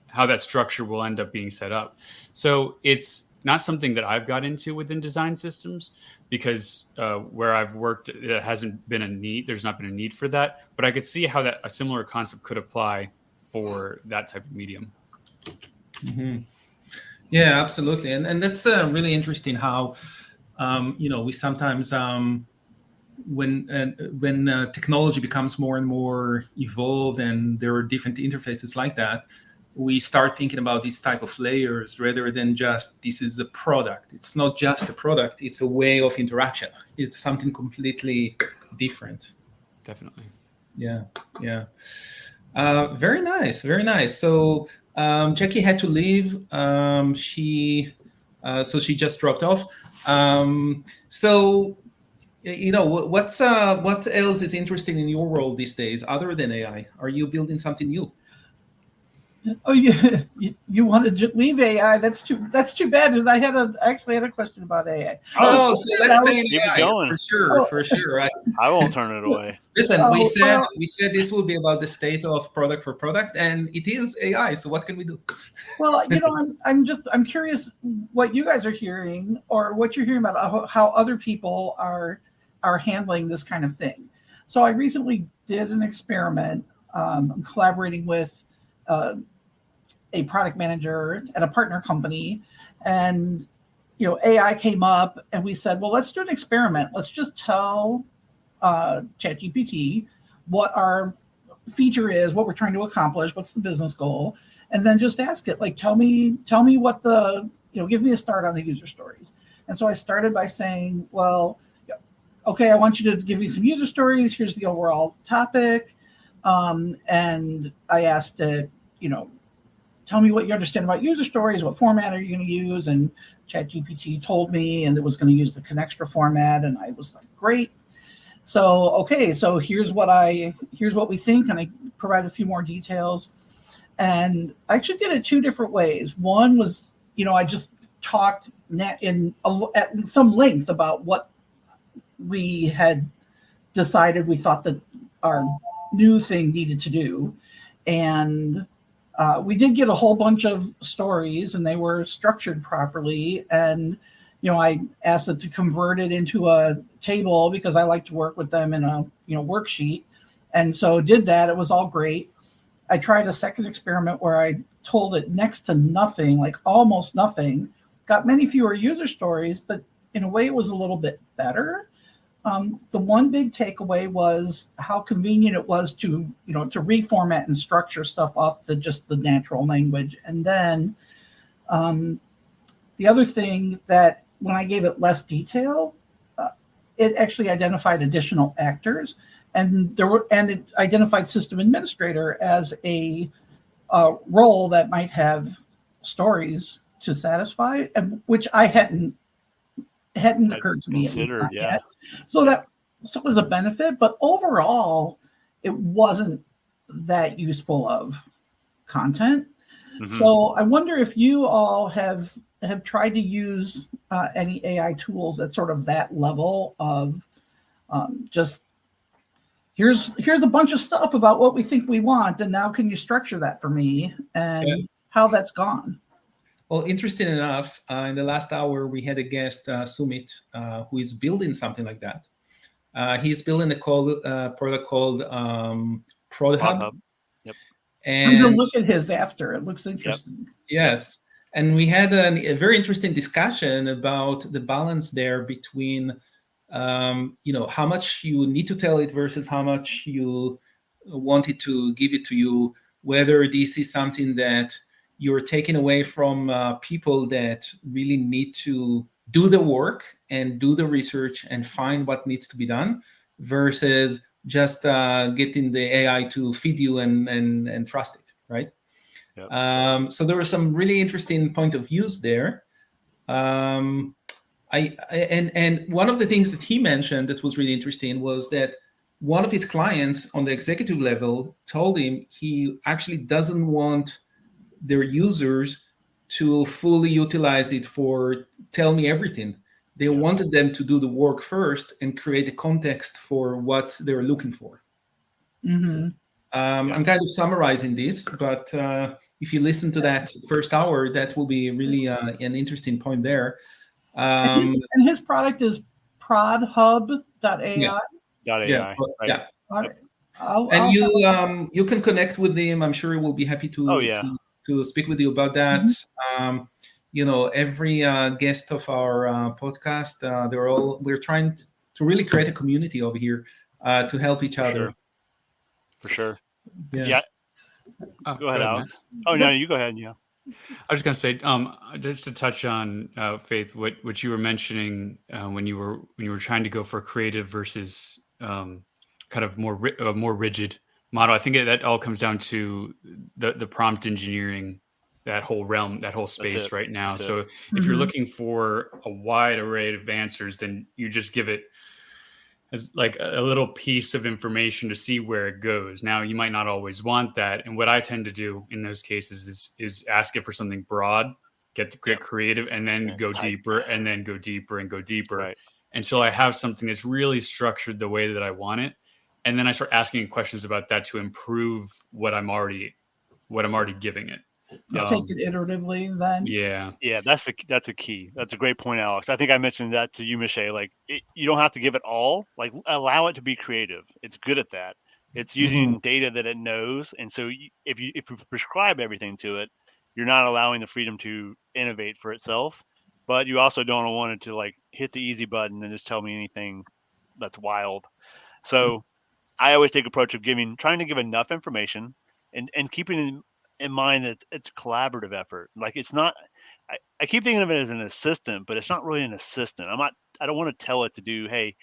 how that structure will end up being set up. So it's not something that I've got into within design systems, because where I've worked, it hasn't been a need. There's not been a need for that, but I could see how a similar concept could apply for that type of medium. Mm-hmm. Yeah, absolutely. And that's really interesting how, we sometimes, when technology becomes more and more evolved and there are different interfaces like that, we start thinking about these type of layers rather than just this is a product. It's not just a product, it's a way of interaction. It's something completely different. Definitely. Yeah. Very nice, very nice. So Jackie had to leave. So she just dropped off. So what else is interesting in your world these days other than AI? Are you building something new? Oh, you wanted to leave AI? That's too bad. Because I actually had a question about AI. So let's stay in keep AI it going. for sure. Right? I won't turn it away. Listen, we said this will be about the state of product for product, and it is AI. So what can we do? Well, I'm curious what you guys are hearing, or what you're hearing about how other people are handling this kind of thing. So I recently did an experiment. I'm collaborating with a product manager at a partner company, and AI came up, and we said, well, let's do an experiment. Let's just tell ChatGPT what our feature is, what we're trying to accomplish, what's the business goal, and then just ask it, like, tell me what give me a start on the user stories. And so I started by saying, well, okay, I want you to give me some user stories. Here's the overall topic. And I asked it, tell me what you understand about user stories. What format are you going to use? And ChatGPT told me, and it was going to use the Connextra format. And I was like, great. So, okay, so here's what we think. And I provide a few more details. And I actually did it two different ways. One was, I just talked at some length about what we had decided we thought that our new thing needed to do. And we did get a whole bunch of stories, and they were structured properly. And, I asked it to convert it into a table because I like to work with them in a, worksheet. And so did that. It was all great. I tried a second experiment where I told it next to nothing, like almost nothing, got many fewer user stories, but in a way it was a little bit better. The one big takeaway was how convenient it was to reformat and structure stuff off to just the natural language. And then the other thing, that when I gave it less detail, it actually identified additional actors, and it identified system administrator as a role that might have stories to satisfy, which I hadn't occurred to me. Considered, yeah. Yet. So that was a benefit, but overall, it wasn't that useful of content. Mm-hmm. So I wonder if you all have tried to use any AI tools at sort of that level of just here's a bunch of stuff about what we think we want, and now can you structure that for me, and how that's gone. Well, interesting enough, in the last hour, we had a guest, Sumeet, who is building something like that. He's building a product called Prod Hub. Yep. And I'm going to look at his after. It looks interesting. Yep. Yes. And we had a very interesting discussion about the balance there between, how much you need to tell it versus how much you want it to give it to you, whether this is something that you're taking away from people that really need to do the work and do the research and find what needs to be done, versus just getting the AI to feed you and trust it, right? Yep. So there were some really interesting point of views there. And one of the things that he mentioned that was really interesting was that one of his clients on the executive level told him he actually doesn't want their users to fully utilize it for tell me everything. They wanted them to do the work first and create a context for what they're looking for. Mm-hmm. I'm kind of summarizing this, but if you listen to that first hour, that will be really an interesting point there. And his product is prodhub.ai. Yeah. .ai. Right. Yeah. All right. And you can connect with him. I'm sure he will be happy to speak with you about that. Mm-hmm. Every guest of our podcast, we're trying to really create a community over here to help each other. For sure. Yes. Yeah. Go ahead, Alex. Oh no, you go ahead. Yeah. I was going to say, just to touch on Faith, what you were mentioning when you were trying to go for creative versus kind of more rigid model. I think that all comes down to the prompt engineering, that whole realm, that whole space right now. So if you're looking for a wide array of answers, then you just give it as like a little piece of information to see where it goes. Now, you might not always want that. And what I tend to do in those cases is ask it for something broad, get creative, and then go deeper, and then go deeper and go deeper until I have something that's really structured the way that I want it. And then I start asking questions about that to improve what I'm already giving it. Take it iteratively then. Yeah, that's a key. That's a great point, Alex. I think I mentioned that to you, Moshe. Like, you don't have to give it all. Like, allow it to be creative. It's good at that. It's using data that it knows, and so if you prescribe everything to it, you're not allowing the freedom to innovate for itself. But you also don't want it to like hit the easy button and just tell me anything that's wild. So I always take approach of trying to give enough information and keeping in mind that it's a collaborative effort. Like, it's not, I keep thinking of it as an assistant, but it's not really an assistant. I don't want to tell it to do, hey,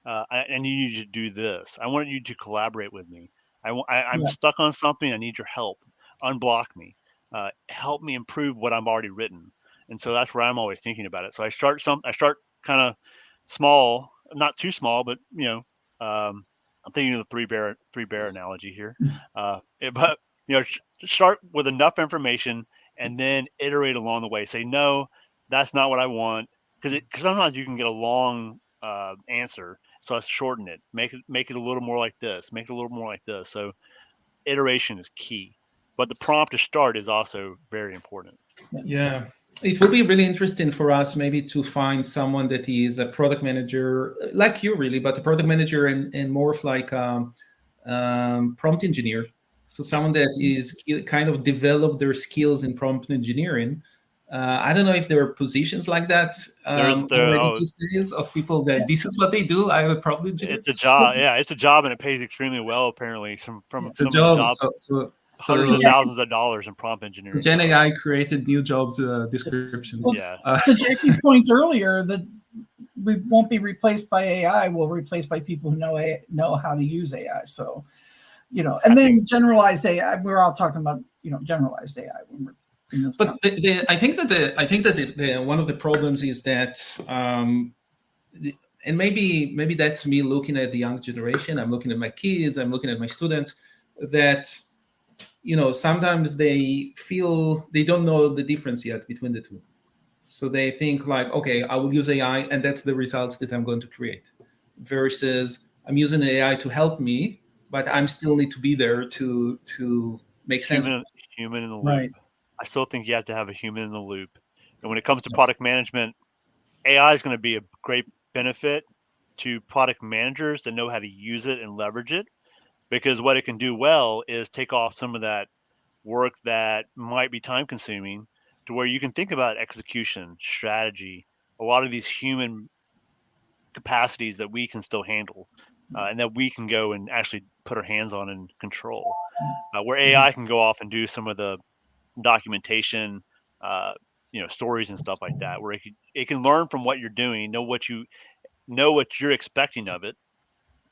I need you to do this. I want you to collaborate with me. I'm stuck on something. I need your help. Unblock me. Help me improve what I've already written. And so that's where I'm always thinking about it. So I start kind of small, not too small, but I'm thinking of the three bear analogy here. But start with enough information and then iterate along the way. Say, no, that's not what I want, because sometimes you can get a long answer. So I shorten it, make it a little more like this, make it a little more like this. So iteration is key, but the prompt to start is also very important. Yeah. It will be really interesting for us maybe to find someone that is a product manager like you, really, but a product manager and more of like prompt engineer. So someone that is kind of developed their skills in prompt engineering. I don't know if there are positions like that these days of people that this is what they do. I have a prompt engineer. It's a job. Yeah, it's a job, and it pays extremely well, apparently. From it's a job. Hundreds of thousands of dollars in prompt engineering. Gen AI created new jobs descriptions. To Jackie's point earlier, that we won't be replaced by AI. We'll replaced by people who know how to use AI. So, and then generalized AI. We're all talking about generalized AI when we're in this. But I think that one of the problems is that, and maybe that's me looking at the young generation. I'm looking at my kids. I'm looking at my students. That sometimes they feel they don't know the difference yet between the two. So they think like, okay, I will use AI and that's the results that I'm going to create, versus I'm using AI to help me, but I still need to be there to make sense. Human in the loop. Right. I still think you have to have a human in the loop. And when it comes to product management, AI is going to be a great benefit to product managers that know how to use it and leverage it. Because what it can do well is take off some of that work that might be time consuming to where you can think about execution, strategy, a lot of these human capacities that we can still handle and that we can go and actually put our hands on and control, where AI can go off and do some of the documentation, stories and stuff like that, where it can learn from what you're doing, know what you're expecting of it.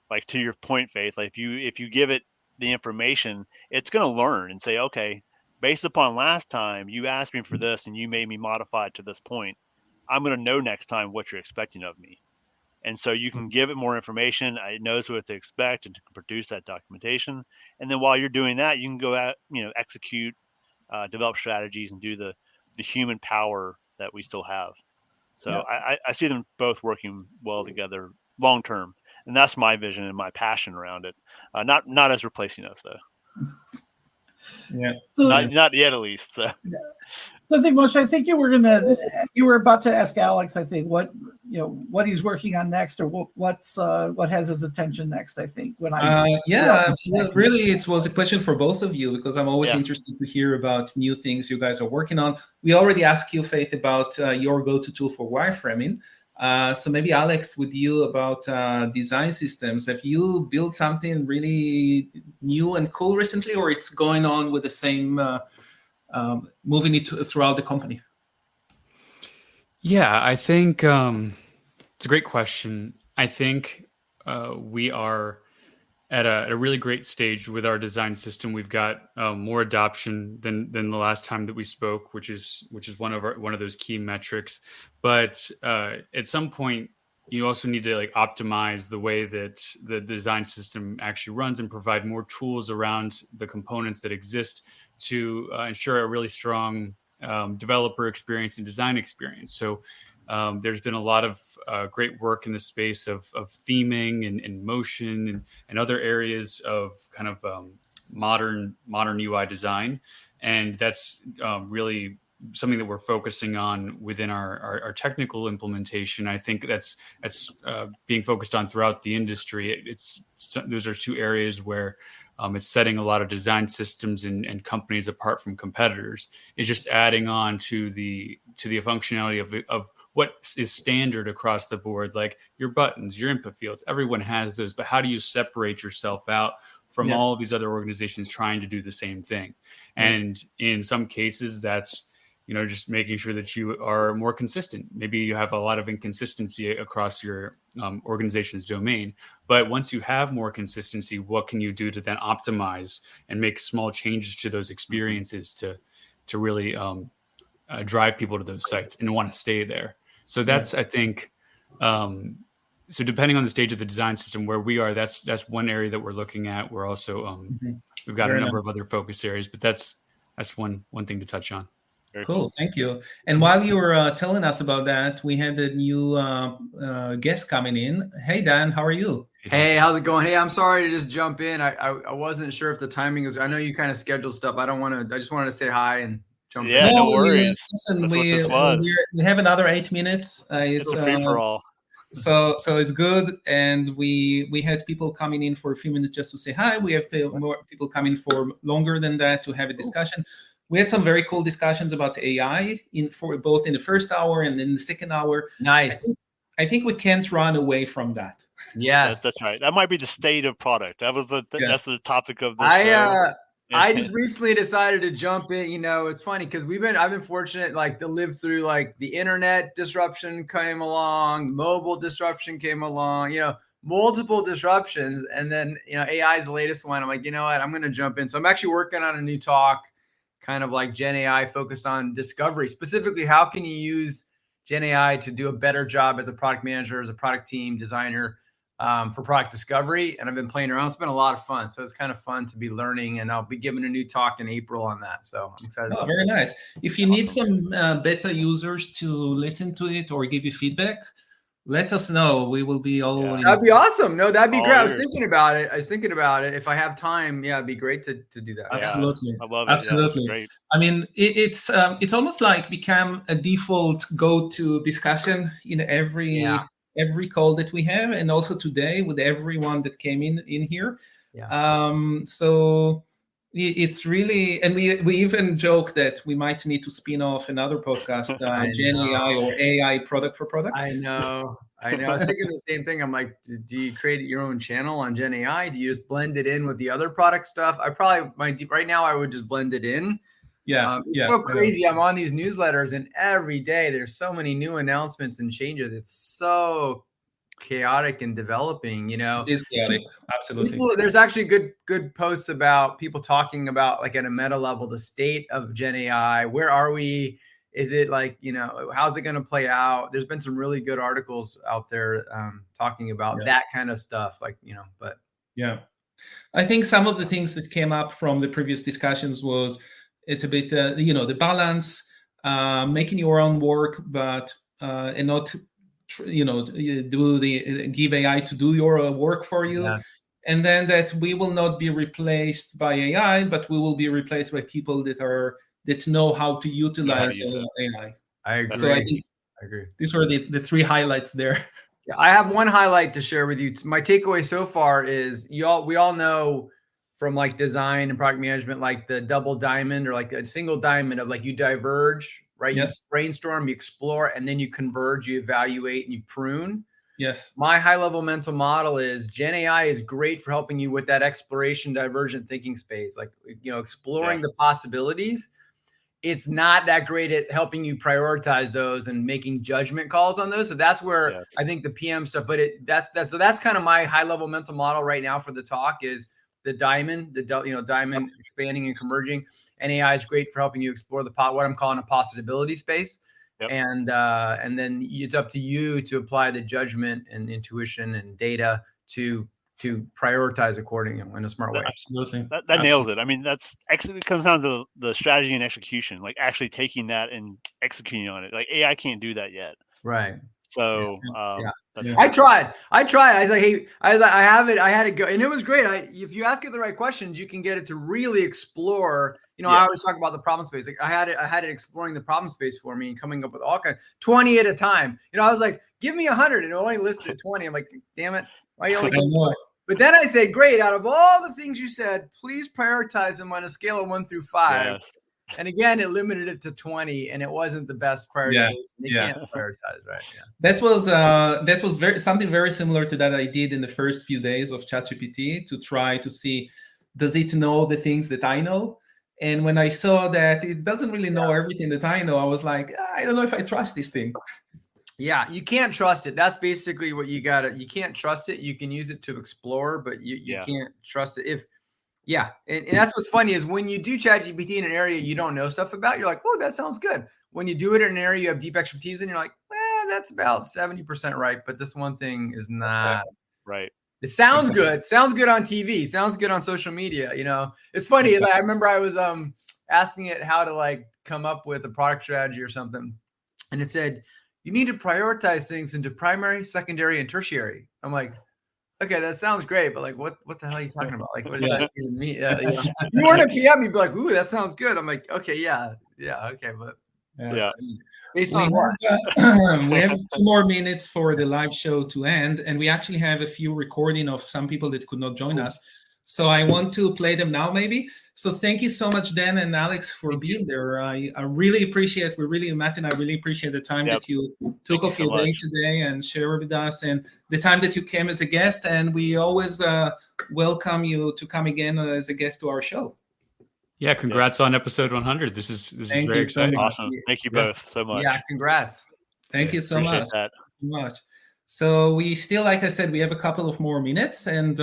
Like, to your point, Faith, like if you give it the information, it's going to learn and say, okay, based upon last time you asked me for this and you made me modify it to this point, I'm going to know next time what you're expecting of me. And so you can give it more information. It knows what to expect and to produce that documentation. And then while you're doing that, you can go out, execute, develop strategies, and do the human power that we still have. So yeah. I see them both working well together long term. And that's my vision and my passion around it. Not as replacing us, though. Yeah. So, not yet, at least. So. Yeah. So I think, Moshe, I think you were about to ask Alex, I think, what he's working on next, or what has his attention next. I think really, it was a question for both of you, because I'm always interested to hear about new things you guys are working on. We already asked you, Faith, about your go-to tool for wireframing. So maybe Alex, with you about design systems, have you built something really new and cool recently, or it's going on with the same? Moving it throughout the company? Yeah, I think it's a great question. I think we are at a really great stage with our design system. We've got more adoption than the last time that we spoke, which is one of those key metrics. But at some point, you also need to optimize the way that the design system actually runs and provide more tools around the components that exist to ensure a really strong developer experience and design experience. So there's been a lot of great work in the space of theming and motion and other areas of kind of modern UI design. And that's really something that we're focusing on within our technical implementation. I think that's being focused on throughout the industry. Those are two areas where it's setting a lot of design systems and companies apart from competitors. It's just adding on to the functionality of what is standard across the board, like your buttons, your input fields. Everyone has those, but how do you separate yourself out from all of these other organizations trying to do the same thing? And in some cases, that's just making sure that you are more consistent. Maybe you have a lot of inconsistency across your organization's domain, but once you have more consistency, what can you do to then optimize and make small changes to those experiences to really drive people to those sites and want to stay there? So that's, I think, so depending on the stage of the design system where we are, that's one area that we're looking at. We're also, we've got a number of other focus areas, but that's one thing to touch on. Very cool. Thank you. And while you were telling us about that, we had a new guest coming in. Hey, Dan, how are you? Hey, how's it going? Hey, I'm sorry to just jump in. I wasn't sure if the timing was. I know you kind of scheduled stuff. I just wanted to say hi and jump in. No worries. Listen, we have another 8 minutes. It's free for all. So it's good, and we had people coming in for a few minutes just to say hi. We have more people coming for longer than that to have a discussion. We had some very cool discussions about AI both in the first hour and in the second hour. Nice. I think we can't run away from that. Yes, that's right. That might be the state of product. That's the topic of this show. I just recently decided to jump in. It's funny because I've been fortunate to live through the internet disruption came along, mobile disruption came along, multiple disruptions. And then, AI is the latest one. I'm like, you know what, I'm going to jump in. So I'm actually working on a new talk, kind of like Gen AI focused on discovery. Specifically, how can you use Gen AI to do a better job as a product manager, as a product team designer for product discovery? And I've been playing around. It's been a lot of fun. So it's kind of fun to be learning, and I'll be giving a new talk in April on that. So I'm excited. Oh, very nice. If you need some beta users to listen to it or give you feedback, let us know. We will be all. That'd be awesome. No, that'd be great. I was thinking about it. If I have time, it'd be great to do that. Absolutely. I love it. Absolutely. Yeah, great. I mean, it's almost like become a default go-to discussion in every call that we have, and also today with everyone that came in here. So it's really, and we even joke that we might need to spin off another podcast, Gen AI or AI product for product. I know. I was thinking the same thing. I'm like, do you create your own channel on Gen AI? Do you just blend it in with the other product stuff? I probably might. Right now, I would just blend it in. It's so crazy. I'm on these newsletters, and every day there's so many new announcements and changes. It's so chaotic and developing, It is chaotic, absolutely. There's actually good posts about people talking about, like, at a meta level, the state of Gen AI. Where are we? Is it like, how's it going to play out? There's been some really good articles out there talking about that kind of stuff, but yeah. I think some of the things that came up from the previous discussions was it's a bit, the balance, making your own work, but and not, give AI to do your work for you. Yes. And then that we will not be replaced by AI, but we will be replaced by people that know how to utilize AI. I agree. So I agree. These were the three highlights there. Yeah, I have one highlight to share with you. My takeaway so far is we all know from like design and product management, like the double diamond or like a single diamond of like you diverge, right? Yes. You brainstorm, you explore, and then you converge, you evaluate, and you prune. Yes. My high-level mental model is Gen AI is great for helping you with that exploration, divergent thinking space, like, exploring the possibilities. It's not that great at helping you prioritize those and making judgment calls on those. So that's where I think the PM stuff, but that's kind of my high-level mental model right now for the talk is the diamond, diamond expanding and converging. And AI is great for helping you explore what I'm calling a possibility space. Yep. And then it's up to you to apply the judgment and intuition and data to prioritize accordingly in a smart way. Absolutely. That nails it. I mean, it comes down to the strategy and execution, like actually taking that and executing on it. Like AI can't do that yet. Right. So I tried. I was like, hey, I have it. I had it go, and it was great. If you ask it the right questions, you can get it to really explore. I always talk about the problem space. Like I had it exploring the problem space for me and coming up with all kinds, 20 at a time. I was like, give me 100, and it only listed 20. I'm like, damn it. Why you only? But then I said, great. Out of all the things you said, please prioritize them on a scale of 1 through 5. Yes. And again, it limited it to 20, and it wasn't the best prioritization. You can't prioritize, right? Yeah. That was something very similar to that I did in the first few days of ChatGPT to try to see, does it know the things that I know? And when I saw that it doesn't really know everything that I know, I was like, I don't know if I trust this thing. Yeah, you can't trust it. That's basically what you can't trust it. You can use it to explore, but you can't trust it. And that's what's funny is when you do ChatGPT in an area you don't know stuff about, you're like, oh, that sounds good. When you do it in an area you have deep expertise in, you're like, that's about 70% right, but this one thing is not right. It sounds good. Sounds good on TV. Sounds good on social media. It's funny. Like, I remember I was asking it how to like come up with a product strategy or something, and it said you need to prioritize things into primary, secondary, and tertiary. I'm like, okay, that sounds great, but like, what the hell are you talking about? Like, what does that even mean? If you weren't a PM, you'd be like, ooh, that sounds good. I'm like, okay, okay, but based on we have 2 more minutes for the live show to end, and we actually have a few recording of some people that could not join us. So I want to play them now, maybe. So thank you so much, Dan and Alex, for being there. I really appreciate. Matt and I really appreciate the time that you took off your day today and share with us, and the time that you came as a guest. And we always welcome you to come again as a guest to our show. Yeah, congrats on episode 100. This is very exciting. Awesome. Thank you both so much. Yeah, congrats. Thank you so much. So we still, like I said, we have a couple of more minutes, and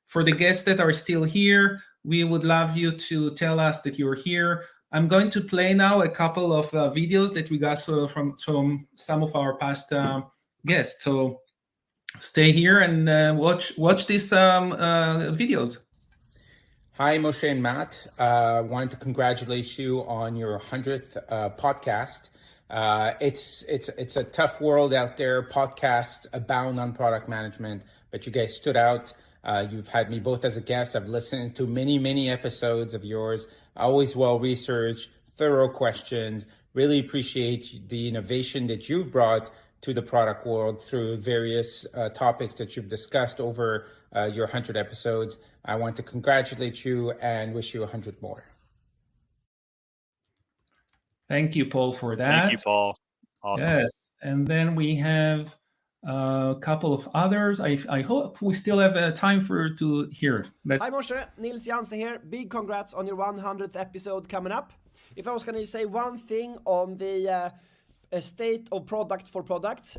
for the guests that are still here, we would love you to tell us that you're here. I'm going to play now a couple of videos that we got from some of our past guests. So stay here and watch these videos. Hi, Moshe and Matt. Wanted to congratulate you on your 100th podcast. It's a tough world out there. Podcasts abound on product management, but you guys stood out. You've had me both as a guest. I've listened to many episodes of yours. Always well-researched, thorough questions. Really appreciate the innovation that you've brought to the product world through various topics that you've discussed over your 100 episodes. I want to congratulate you and wish you 100 more. Thank you, Paul, for that. Thank you, Paul. Awesome. Yes. And then we have a couple of others. I hope we still have time to hear. Hi Moshe, Nils Janse here. Big congrats on your 100th episode coming up. If I was going to say one thing on the state of product for product,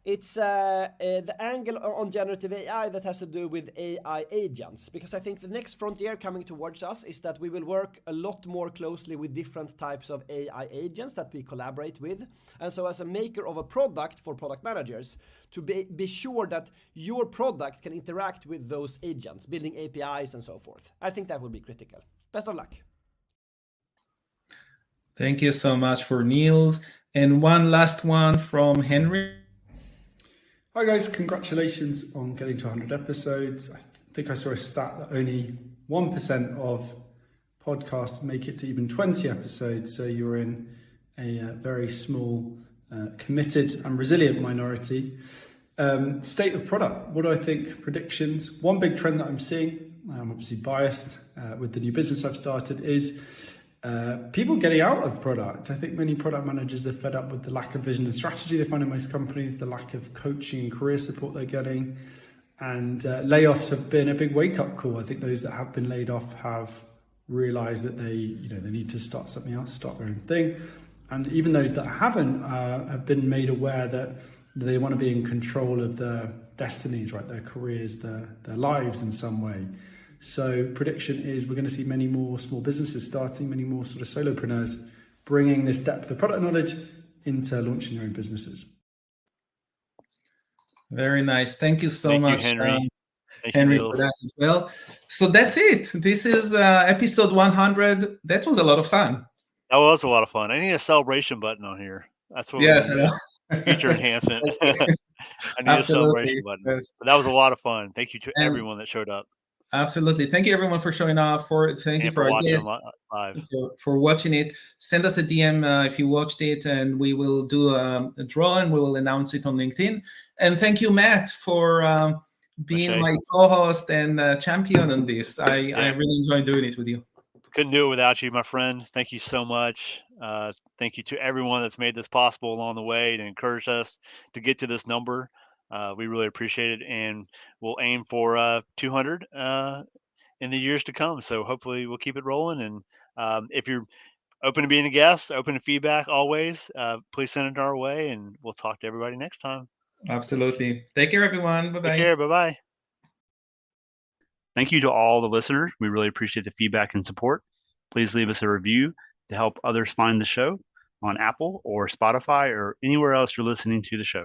it's the angle on generative AI that has to do with AI agents, because I think the next frontier coming towards us is that we will work a lot more closely with different types of AI agents that we collaborate with. And so as a maker of a product for product managers, to be sure that your product can interact with those agents, building APIs and so forth. I think that will be critical. Best of luck. Thank you so much for Niels. And one last one from Henry. Hi guys, congratulations on getting to 100 episodes. I think I saw a stat that only 1% of podcasts make it to even 20 episodes. So you're in a very small, committed and resilient minority. State of product, what do I think? Predictions. One big trend that I'm seeing, I'm obviously biased with the new business I've started, is people getting out of product. I think many product managers are fed up with the lack of vision and strategy they find in most companies, the lack of coaching and career support they're getting, and layoffs have been a big wake-up call. I think those that have been laid off have realized that they need to start something else, start their own thing. And even those that haven't have been made aware that they want to be in control of their destinies, right? Their careers, their lives in some way. So prediction is we're going to see many more small businesses starting, many more sort of solopreneurs bringing this depth of product knowledge into launching their own businesses. Very nice. Thank you so much, Henry. Henry, for that as well. So that's it. This is episode 100. That was a lot of fun. That was a lot of fun. I need a celebration button on here. That's what yes, we need. Feature enhancement. I need Absolutely. a celebration button. Yes. But that was a lot of fun. Thank you to everyone that showed up. Absolutely. Thank you everyone for showing up. Thank you for our guests for watching it. Send us a DM if you watched it, and we will do a draw and we will announce it on LinkedIn. And thank you, Matt, for being my co-host and champion on this. I really enjoyed doing it with you. Couldn't do it without you, my friend. Thank you so much. Thank you to everyone that's made this possible along the way and encouraged us to get to this number. We really appreciate it, and we'll aim for 200 in the years to come. So hopefully we'll keep it rolling. And if you're open to being a guest, open to feedback always, please send it our way, and we'll talk to everybody next time. Absolutely. Take care, everyone. Bye-bye. Take care. Bye-bye. Thank you to all the listeners. We really appreciate the feedback and support. Please leave us a review to help others find the show on Apple or Spotify or anywhere else you're listening to the show.